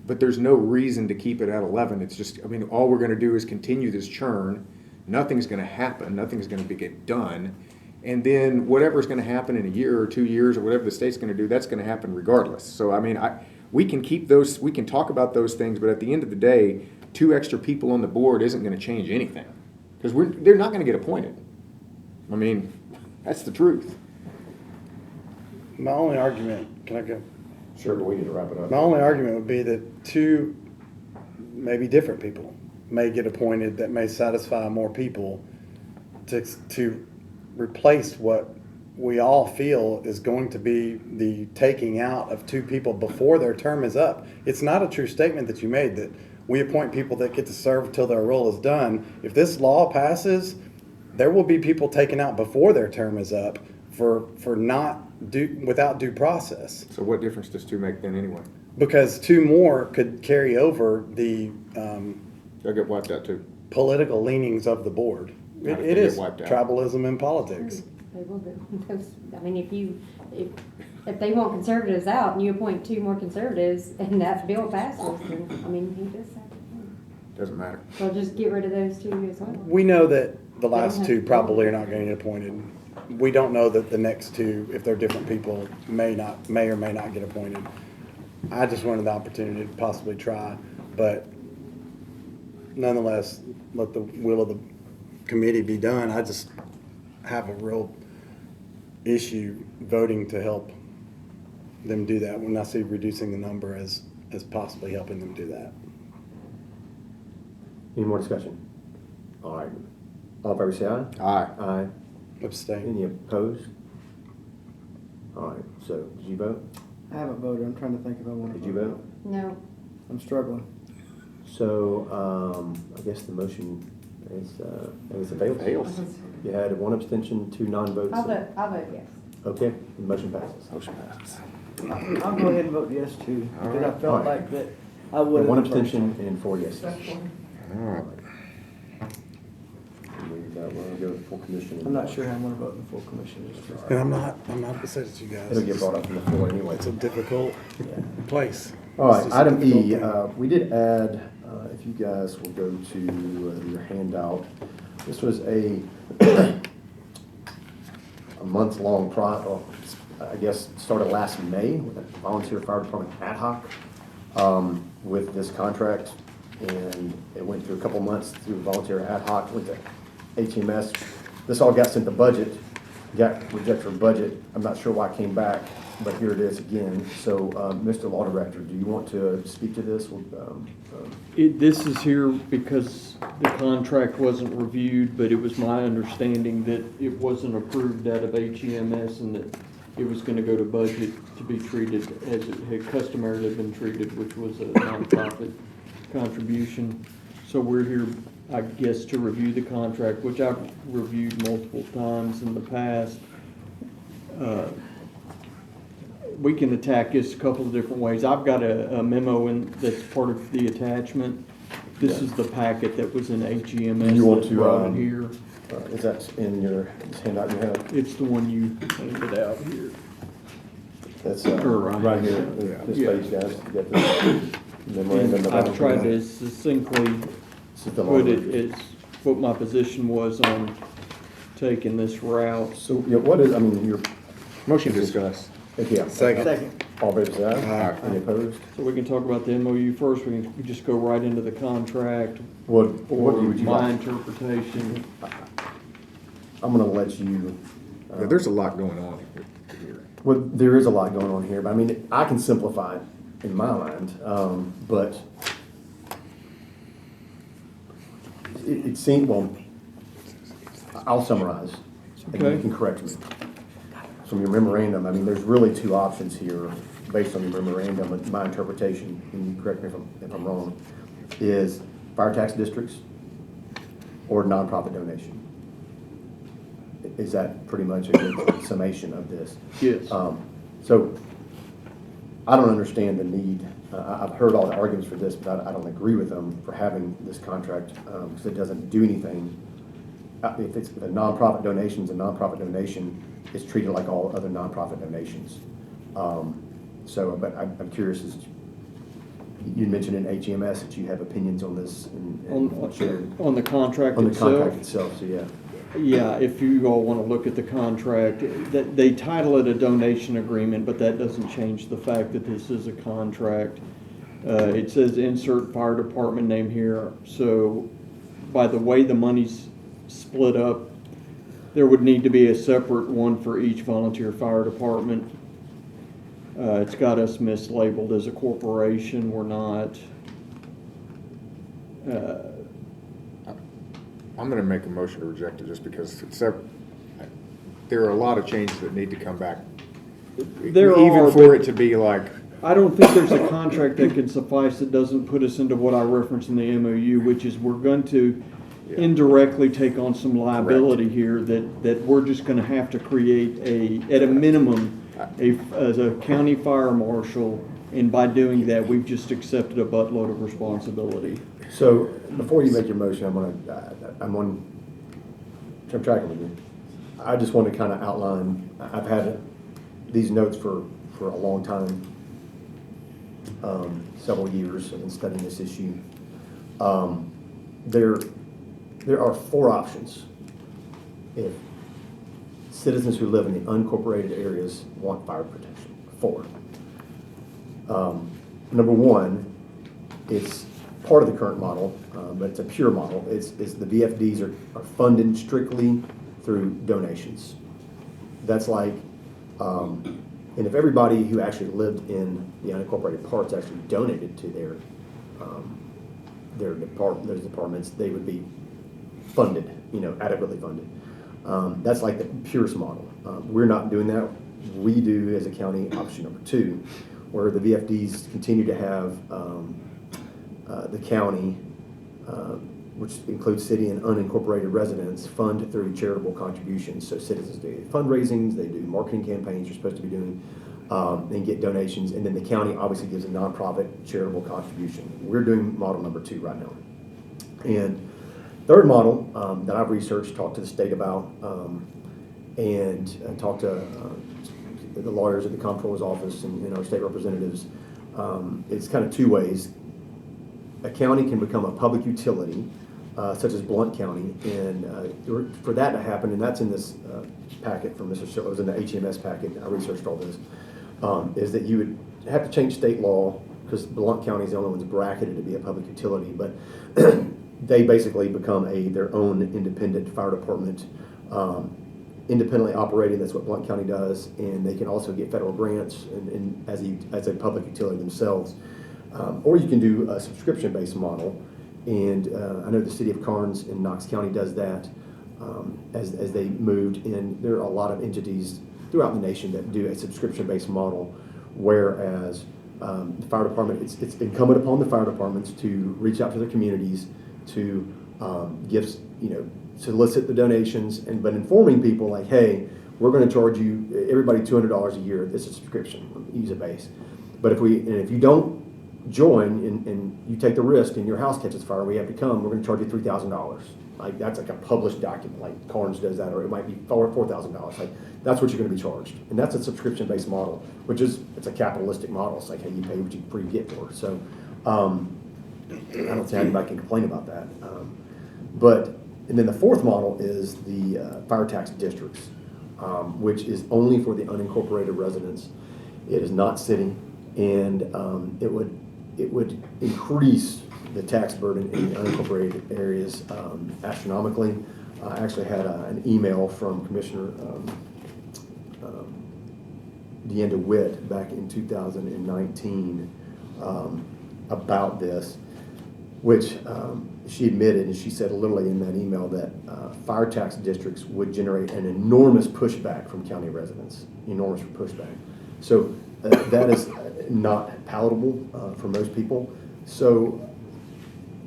But there's no reason to keep it at 11. It's just, all we're going to do is continue this churn. Nothing's going to happen. Nothing's going to get done. And then whatever's going to happen in a year or 2 years or whatever the state's going to do, that's going to happen regardless. So, we can keep those, we can talk about those things, but at the end of the day, 2 extra people on the board isn't going to change anything. Because they're not going to get appointed. That's the truth. My only argument, can I go? Sure, but we need to wrap it up. My only argument would be that 2 maybe different people may get appointed that may satisfy more people to replace what we all feel is going to be the taking out of 2 people before their term is up. It's not a true statement that you made that we appoint people that get to serve till their role is done. If this law passes, there will be people taken out before their term is up without due process. So what difference does 2 make then anyway? Because 2 more could carry over the They'll get wiped out too. political leanings of the board. Not if It they is get wiped out. tribalism in politics. They will do. If they want conservatives out and you appoint 2 more conservatives and that bill passes, then, he just have to. Doesn't matter. So just get rid of those 2 as well. We know that the They don't last have 2 to- probably are not going to get appointed. We don't know that the next 2, if they're different people, may or may not get appointed. I just wanted the opportunity to possibly try, but nonetheless, let the will of the committee be done. I just have a real issue voting to help them do that when I see reducing the number as possibly helping them do that. Any more discussion? All right. All in favor, say aye. Aye. Aye. Abstain. Any opposed? All right, so did you vote? I haven't voted. I'm trying to think if I want to. Did you vote? No. I'm struggling. So, I guess the motion is, it fails. You had 1 abstention, 2 non-votes. I'll vote yes. Okay, the motion passes. Motion passes. I'll go ahead and vote yes too, because I All felt right. like that I would. 1 abstention and 4 yeses. All right. We'll go with full commission. I'm not sure how I'm gonna vote in the full commission. And I'm not upset at you guys. It'll get brought up on the floor anyway. It's a difficult place. All It's right, just a item E, difficult we did add, if you guys will go to your handout, this was a month-long I guess started last May with a volunteer fire department ad hoc with this contract, and it went through a couple months through volunteer ad hoc, went to HMS. This all got sent to budget, got rejected for budget. I'm not sure why it came back. but here it is again. So, Mr. Law Director, do you want to speak to this? This is here because the contract wasn't reviewed, but it was my understanding that it wasn't approved out of HEMS and that it was gonna go to budget to be treated as it had customarily been treated, which was a nonprofit contribution. So we're here, I guess, to review the contract, which I've reviewed multiple times in the past. We can attack this a couple of different ways. I've got a memo that's part of the attachment. This is the packet that was in HEMS. You want that to, brought it here. Is that in your handout you have? It's the one you handed out here. That's Right. right here, this Yeah. page, guys. You got the memorandum of I've tried to understanding. succinctly This is the law put it review. as what my position was on taking this route. So, yeah, what is, I mean, your, Motion to discuss. yeah. Second. All favor say aye. Aye. Any opposed? So we can talk about the MOU first. We can just go right into the contract What or would you my like? interpretation. I'm gonna let you. Yeah, there's a lot going on here. Well, there is a lot going on here, but I mean, I can simplify it in my mind, but it seemed, well, I'll summarize, and you Okay. can correct me. From your memorandum, I mean, there's really two options here, based on your memorandum, and my interpretation, and you correct me if I'm wrong, is fire tax districts or nonprofit donation. Is that pretty much a good summation of this? Yes. So, I don't understand the need, I've heard all the arguments for this, but I don't agree with them for having this contract, because it doesn't do anything. If it's a nonprofit donation, a nonprofit donation is treated like all other nonprofit donations. So, but I'm curious, you mentioned in HEMS that you have opinions on this and what your- On the contract on the contract itself. itself, so yeah. Yeah, if you all want to look at the contract, that they title it a donation agreement, but that doesn't change the fact that this is a contract. It says insert fire department name here, so by the way the money's split up, there would need to be a separate one for each volunteer fire department. It's got us mislabeled as a corporation, we're not. I'm gonna make a motion to reject it just because there are a lot of changes that need to come back. There Even are, for but- it to be like, I don't think there's a contract that can suffice that doesn't put us into what I referenced in the MOU, which is we're going to indirectly take on some liability here that we're just gonna have to create at a minimum, as a county fire marshal, and by doing that, we've just accepted a buttload of responsibility. So, before you make your motion, I'm tracking with you. I just want to kind of outline, I've had these notes for a long time, several years in studying this issue. There are four options if citizens who live in the unincorporated areas want fire protection. Four. Number one, it's part of the current model, but it's a pure model. It's the VFDs are funded strictly through donations. That's like, and if everybody who actually lived in the unincorporated parts actually donated to those departments, they would be funded, adequately funded. That's like the purest model. We're not doing that. We do, as a county, option number two, where the VFDs continue to have the county, which includes city and unincorporated residents, fund through charitable contributions. So citizens do fundraisings, they do marketing campaigns you're supposed to be doing, and get donations. And then the county obviously gives a nonprofit charitable contribution. We're doing model number two right now. And third model that I've researched, talked to the state about, and talked to the lawyers at the comptroller's office and our state representatives. It's kind of two ways. A county can become a public utility, such as Blount County, and for that to happen, and that's in this packet from Mr. Schill, it was in the HEMS packet, I researched all this, is that you would have to change state law, because Blount County is the only one's bracketed to be a public utility, but they basically become their own independent fire department, independently operating. That's what Blount County does, and they can also get federal grants and as a public utility themselves. Or you can do a subscription-based model, and I know the city of Karnes in Knox County does that as they moved in. There are a lot of entities throughout the nation that do a subscription-based model, whereas the fire department, it's incumbent upon the fire departments to reach out to their communities to give, solicit the donations, but informing people like, hey, we're going to charge you everybody $200 a year. This is a subscription, use a base. But if you don't join and you take the risk and your house catches fire, we have to come. We're going to charge you $3,000. Like that's like a published document. Like Karnes does that, or it might be $4,000. Like that's what you're going to be charged, and that's a subscription-based model, it's a capitalistic model. It's like, hey, you pay what you get for. So I don't see how anybody can complain about that. And then the fourth model is the fire tax districts, which is only for the unincorporated residents. It is not city, and it would increase the tax burden in the unincorporated areas astronomically. I actually had an email from Commissioner Deanna Witt back in 2019 about this, which she admitted, and she said literally in that email that fire tax districts would generate an enormous pushback from county residents, enormous pushback. So that is not palatable for most people. So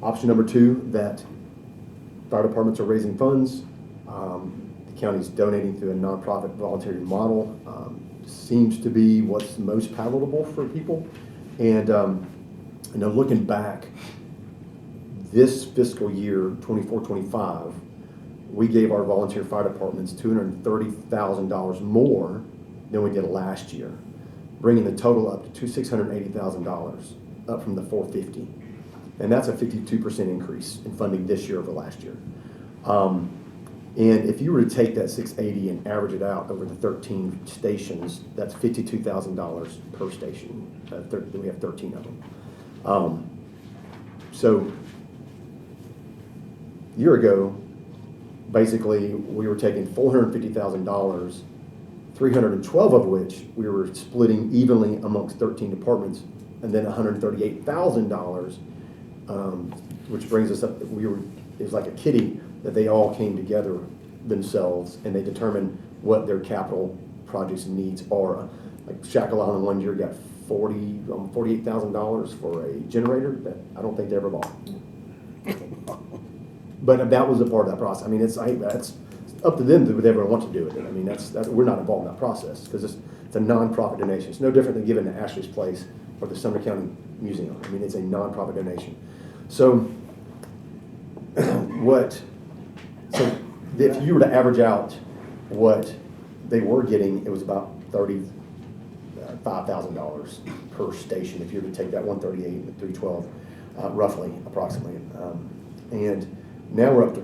option number two, that fire departments are raising funds, the county's donating through a nonprofit voluntary model, seems to be what's most palatable for people. And looking back, this fiscal year, 24-25, we gave our volunteer fire departments $230,000 more than we did last year, bringing the total up to $680,000, up from the $450,000. And that's a 52% increase in funding this year over last year. And if you were to take that $680,000 and average it out over the 13 stations, that's $52,000 per station. We have 13 of them. So a year ago, basically, we were taking $450,000, 312 of which we were splitting evenly amongst 13 departments, and then $138,000, which brings us up. It was like a kitty that they all came together themselves, and they determined what their capital projects and needs are. Like Shackle Island one year got $48,000 for a generator that I don't think they ever bought. But that was a part of that process. I mean, it's up to them to whatever they want to do with it. I mean, that's we're not involved in that process because it's a non-profit donation. It's no different than giving to Ashley's Place or the Sumner County Museum. I mean, it's a non-profit donation. So if you were to average out what they were getting, it was about $35,000 per station if you were to take that 138 and the 312, roughly, approximately. And now we're up to,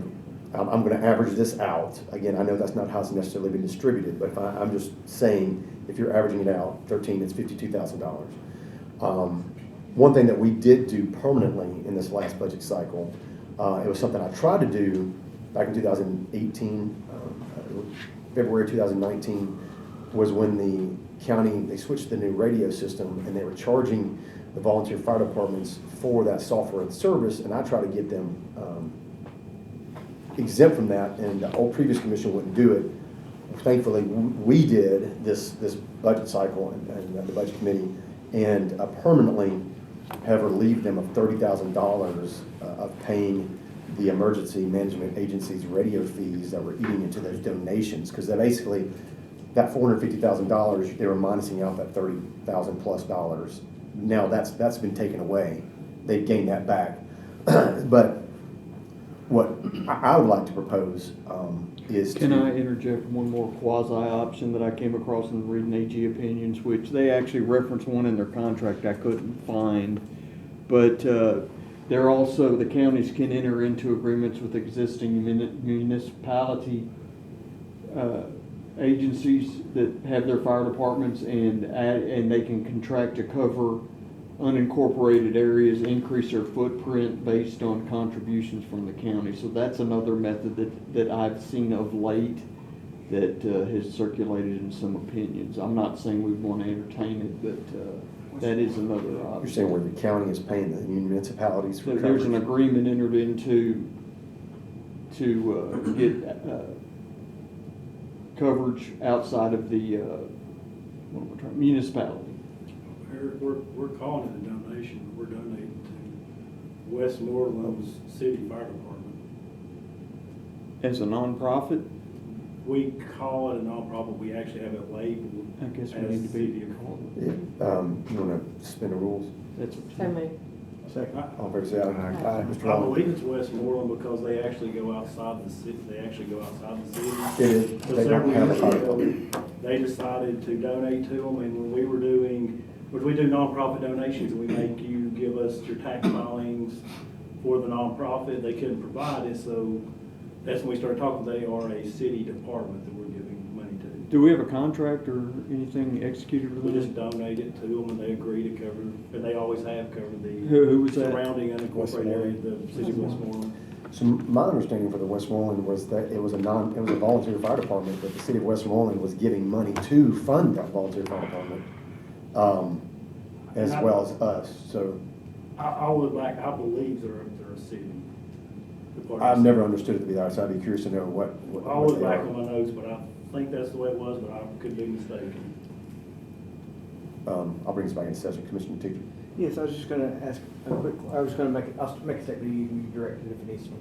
I'm going to average this out. Again, I know that's not how it's necessarily been distributed, but I'm just saying, if you're averaging it out, 13, it's $52,000. One thing that we did do permanently in this last budget cycle, it was something I tried to do back in 2018, February 2019, was when the county, they switched to the new radio system and they were charging the volunteer fire departments for that software and service, and I tried to get them exempt from that, and the old previous commission wouldn't do it. Thankfully, we did this budget cycle and the budget committee, and permanently have relieved them of $30,000 of paying the emergency management agency's radio fees that were eating into those donations, because basically that $450,000 they were minusing out that $30,000 plus dollars. Now that's been taken away. They've gained that back. But what I would like to propose is Can I interject one more quasi-option that I came across in reading AG opinions, which they actually reference one in their contract I couldn't find. But they're also, the counties can enter into agreements with existing municipality agencies that have their fire departments, and they can contract to cover unincorporated areas, increase their footprint based on contributions from the county. So that's another method that I've seen of late that has circulated in some opinions. I'm not saying we want to entertain it, but that is another You're option. saying where the county is paying the municipalities for So there's an coverage? agreement entered into to get coverage outside of the what am I trying, municipality. We're calling it a donation, but we're donating to Westmoreland's city fire department. As a nonprofit, We call it a nonprofit, we actually have it labeled I guess we as need to be city. You want to suspend the rules? That's So moved. Second. All in favor, say aye. Aye. Mr. I Long? believe it's Westmoreland because they actually go outside the city, It is. So They don't several have a years fire ago, department. they decided to donate to them, and when we were doing, which we do nonprofit donations, and we make you give us your tax filings for the nonprofit, they couldn't provide it, so that's when we started talking, they are a city department that we're giving money to. Do we have a contract or anything executed We with just them? donate it to them, and they agree to cover, and they always have covered the Who was that? surrounding unincorporated area, the city of Westmoreland. So my understanding for the Westmoreland was that it was a volunteer fire department, but the city of Westmoreland was giving money to fund that volunteer fire department, as well as us, so I'll look back, I believe they're a city department. I've never understood it to be that, so I'd be curious to know what I'll look they back are. on my notes, but I think that's the way it was, but I could be mistaken. I'll bring this back in session, Commissioner Teacher. Yes, I was just gonna ask a quick, I was gonna I'll make a statement, you direct it if it needs to be.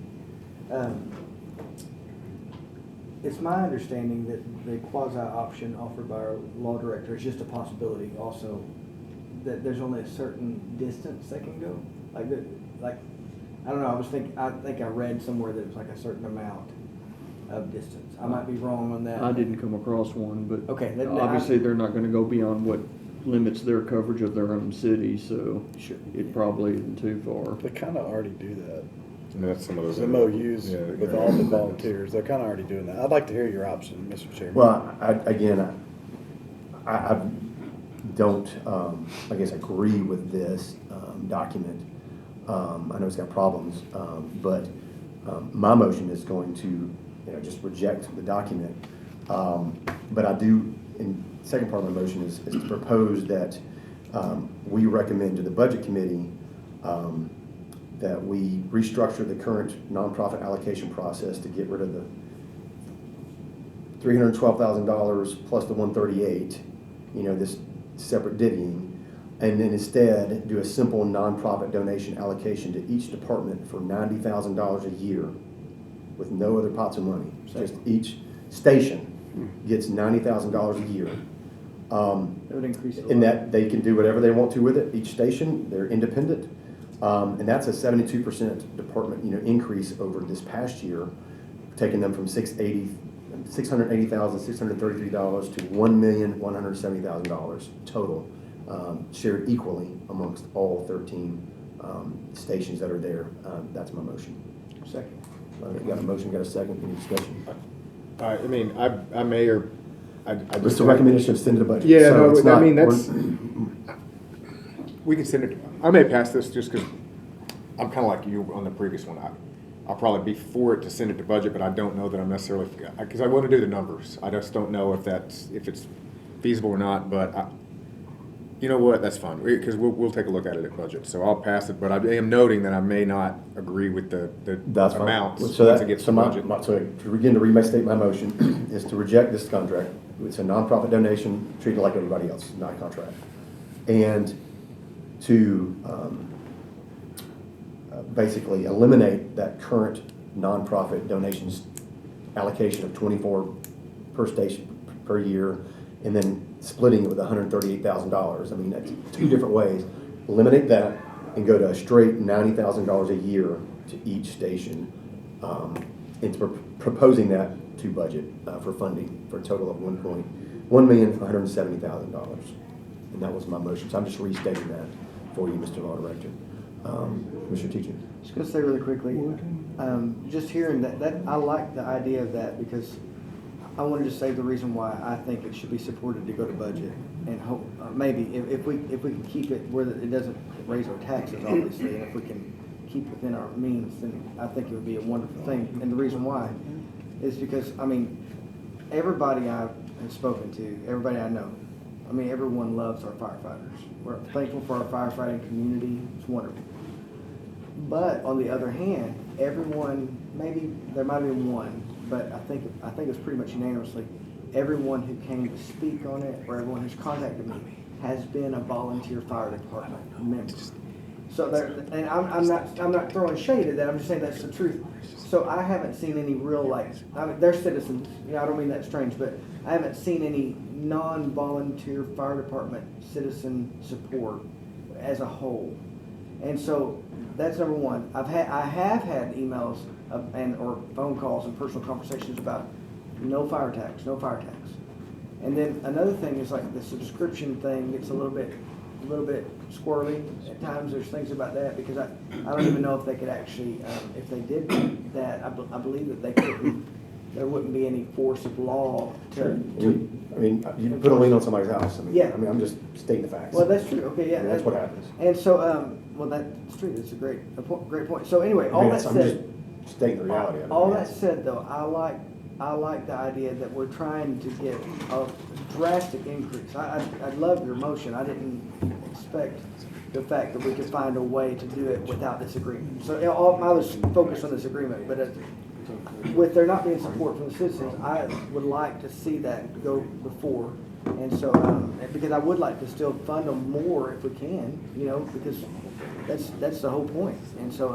It's my understanding that the quasi option offered by our law director is just a possibility also, that there's only a certain distance they can go, I don't know, I think I read somewhere that it was like a certain amount of distance. I might be wrong on that. I didn't come across one, but Okay, then obviously they're not gonna go beyond what limits their coverage of their own city, so Sure. it probably isn't too far. They kind of already do that. And that's some of those. Those MOUs Yeah, with all the volunteers, they're kind of already doing that. I'd like to hear your option, Mr. Chairman. Well, I don't, I guess, agree with this document. I know it's got problems, but my motion is going to, just reject the document. But I do, in the second part of my motion is to propose that we recommend to the Budget Committee that we restructure the current nonprofit allocation process to get rid of the $312,000 plus the $138, this separate divvying, and then instead do a simple nonprofit donation allocation to each department for $90,000 a year with no other pots of money. Just each station gets $90,000 a year. That would increase it. In that they can do whatever they want to with it, each station, they're independent. And that's a 72% department, increase over this past year, taking them from $680,633 to $1,170,000 total, shared equally amongst all 13 stations that are there. That's my motion. Second. You got a motion, got a second, any discussion? I mean, I may or, I It's just. a recommendation to send to the budget. Yeah, so no, it's I not- mean, that's, we're- we can send it, I may pass this just because I'm kind of like you on the previous one. I'll probably be for it to send it to budget, but I don't know that I'm necessarily, because I want to do the numbers. I just don't know if it's feasible or not, but you know what, that's fine, because we'll take a look at it at budget. So I'll pass it, but I am noting that I may not agree with the That's fine. amounts So once that, it gets so to my, budget. so to begin to restate my motion is to reject this contract. It's a nonprofit donation, treated like everybody else, not a contract. And to basically eliminate that current nonprofit donations allocation of 24 per station per year, and then splitting it with $138,000. I mean, that's two different ways. Eliminate that and go to a straight $90,000 a year to each station. It's proposing that to budget for funding for a total of $1,170,000. And that was my motion. So I'm just restating that for you, Mr. Law Director. Mr. Teacher. Just gonna say really quickly, just hearing that I like the idea of that because I wanted to say the reason why I think it should be supported to go to budget and hope, maybe if we can keep it where it doesn't raise our taxes, obviously, and if we can keep within our means, then I think it would be a wonderful thing. And the reason why is because, I mean, everybody I've spoken to, everybody I know, I mean, everyone loves our firefighters. We're thankful for our firefighting community. It's wonderful. But on the other hand, everyone, maybe there might have been one, but I think it's pretty much unanimously, everyone who came to speak on it or everyone who's contacted me has been a volunteer fire department member. So there, and I'm not throwing shade at that. I'm just saying that's the truth. So I haven't seen any real I mean, they're citizens. You know, I don't mean that strange, but I haven't seen any non-volunteer fire department citizen support as a whole. And so that's number one. I have had emails or phone calls and personal conversations about no fire tax. And then another thing is like the subscription thing gets a little bit squirrely at times. There's things about that because I don't even know if they could actually, if they did that, I believe that they couldn't, there wouldn't be any force of law to I mean, you put a lien on somebody's house. Yeah. I mean, I'm just stating the facts. Well, that's true. Okay, yeah. I mean, that's what happens. And so, well, that's true. That's a great point. So anyway, all that I'm said, just stating the reality of it. all that said, though, I like the idea that we're trying to get a drastic increase. I love your motion. I didn't expect the fact that we could find a way to do it without this agreement. So I was focused on this agreement, but with there not being support from the citizens, I would like to see that go before. And so, because I would like to still fund them more if we can, you know, because that's the whole point. And so,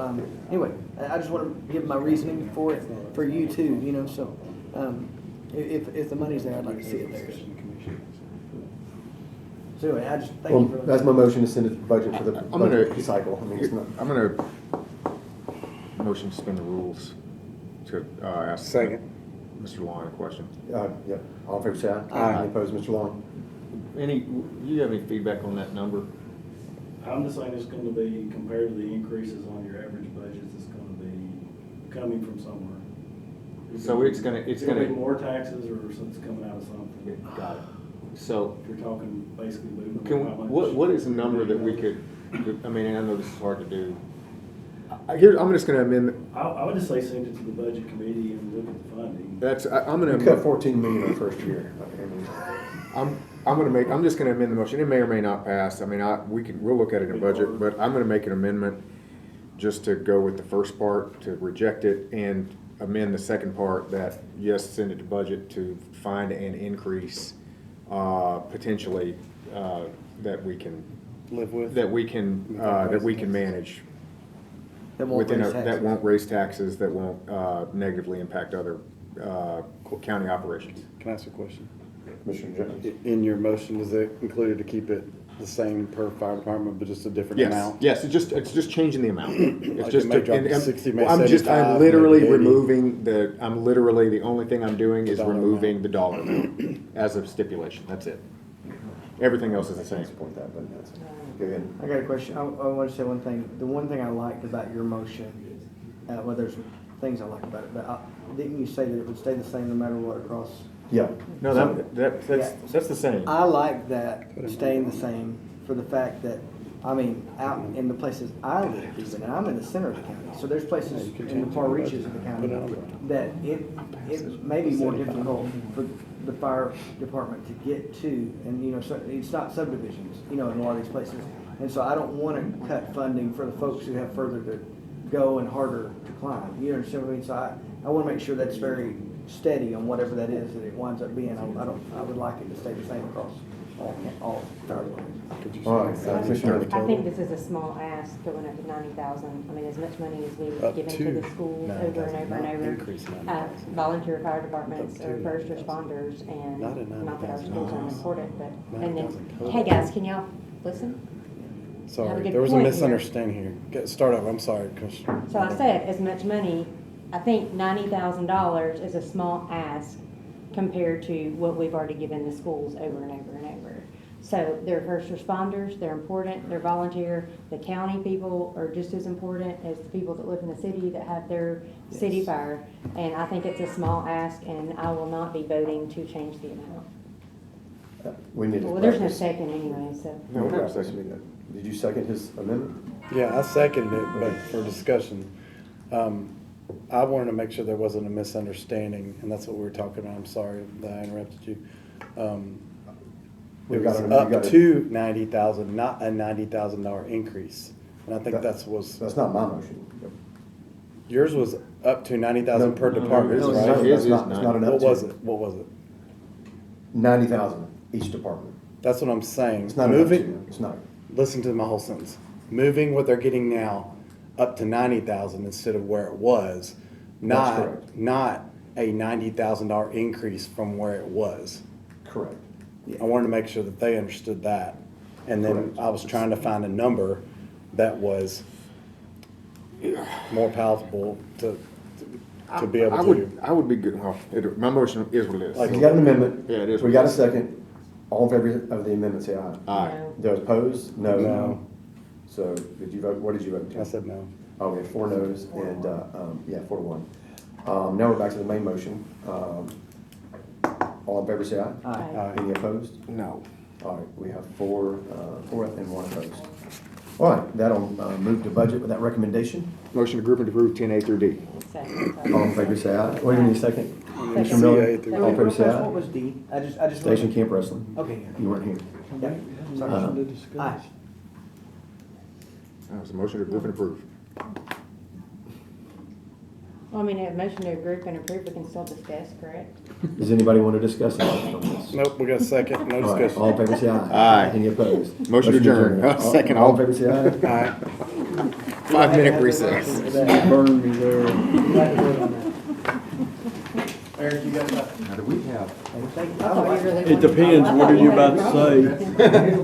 anyway, I just want to give my reasoning for it, for you too, you know, so, if the money's there, I'd like to see it there. So anyway, I just, thank you for that. That's my motion to send it to budget for the I'm gonna- budget cycle. I mean, it's not. I'm gonna motion to suspend the rules to ask Second. Mr. Long a question. Yeah, all in favor, say aye. Aye. Any opposed, Mr. Long? You have any feedback on that number? I'm just saying it's gonna be, compared to the increases on your average budgets, it's gonna be coming from somewhere. So it's gonna be more taxes or something's coming out of something. got it. So If you're talking basically moving. what is a number that we could, I mean, and I know this is hard to do. I'm just gonna amend, I would just say send it to the budget committee and look at the funding. I'm gonna. We cut 14 million in the first year. I mean, I'm just gonna amend the motion. It may or may not pass. I mean, we'll look at it in budget, but I'm gonna make an amendment just to go with the first part, to reject it, and amend the second part that, yes, send it to budget to find an increase, potentially, that we can Live with. manage. That won't raise That taxes. won't raise taxes, that won't negatively impact other county operations. Can I ask a question? Commissioner Jones. In your motion, is it included to keep it the same per fire department, but just a different amount? Yes, it's just changing the amount. It's Like just, it may drop to and 60, may I'm 75, literally maybe 80. removing the only thing I'm doing is Dollar removing amount. the dollar amount as a stipulation, that's it. Everything else is the same. Support that, but that's, go ahead. I got a question. I want to say one thing. The one thing I liked about your motion, well, there's things I like about it, but didn't you say that it would stay the same no matter what across? Yeah. No, that's the same. I like that staying the same for the fact that, I mean, out in the places I live, even, and I'm in the center of the county, so there's places in the far reaches of the county that it may be more difficult for the fire department to get to, and, you know, so it's not subdivisions, you know, in a lot of these places. And so I don't want to cut funding for the folks who have further to go and harder to climb. You understand what I mean? So I want to make sure that's very steady on whatever that is that it winds up being. I would like it to stay the same across all fire departments. All right, Commissioner. I think this is a small ask going up to 90,000. I mean, as much money as we've Up given to to the schools over and over and over. Increase 90,000. Volunteer fire departments Up or to first 90,000. responders and Not at not that our 90,000. schools aren't important, but, and 90,000 then, total. hey guys, can y'all listen? Have a Sorry, good there was a point here. misunderstanding here. Start over, I'm sorry, Commissioner. So I said, as much money, I think $90,000 is a small ask compared to what we've already given the schools over and over and over. So they're first responders, they're important, they're volunteer. The county people are just as important as the people that live in the city that have their city fire. And I think it's a small ask, and I will not be voting to change the amount. We need to. Well, there's no second anyway, so. No, we're not seconding Did you second his amendment? Yeah, I seconded it, but for discussion, I wanted to make sure there wasn't a misunderstanding, and that's what we were talking about. I'm sorry that I interrupted you. We It got was it, we up got it. to 90,000, not a $90,000 increase. And I think That's not my motion. yours was up to 90,000 per No, department, no, right? That's His is not, it's not an up What to. was it? What was it? 90,000 each department. That's what I'm saying. It's not an up Moving, to, it's not. listen to my whole sentence. Moving what they're getting now up to 90,000 instead of where it was, That's correct. not a $90,000 increase from where it was. Correct. I wanted to make sure that they understood that. And then Correct. I was trying to find a number that was more palatable to be able I would be good, well, my motion is what it is. Like- You got an amendment. Yeah, it is. We got a second. All in favor of the amendment, say aye. Aye. No. Those opposed? No. No. So did you vote, what did you vote? I said no. Okay, 4 no's and, 4-1. Now we're back to the main motion. All in favor, say aye. Aye. Any opposed? No. All right, we have 4 and 1 opposed. All right, that'll move to budget with that recommendation. Motion to group and approve 10A through D. Second. All in favor, say aye. Wait, we need a second. Commissioner See, Miller, A through all in favor, say What aye. was D? I just. Station Camp Wrestling. Okay. You weren't here. Yeah. Aye. That was a motion to group and approve. Well, I mean, a motion to group and approve, we can still discuss, correct? Does anybody want to discuss anything on this? Nope, we got a second, no All right, all in discussion. favor, say aye. Aye. Any opposed? Motion to adjourn. All- Second. All in favor, say aye. Aye. 5-minute recess. Burned me there. Eric, you got that? Now, do we have? I thought you really It wanted- depends, I what thought are you had a about to problem. say?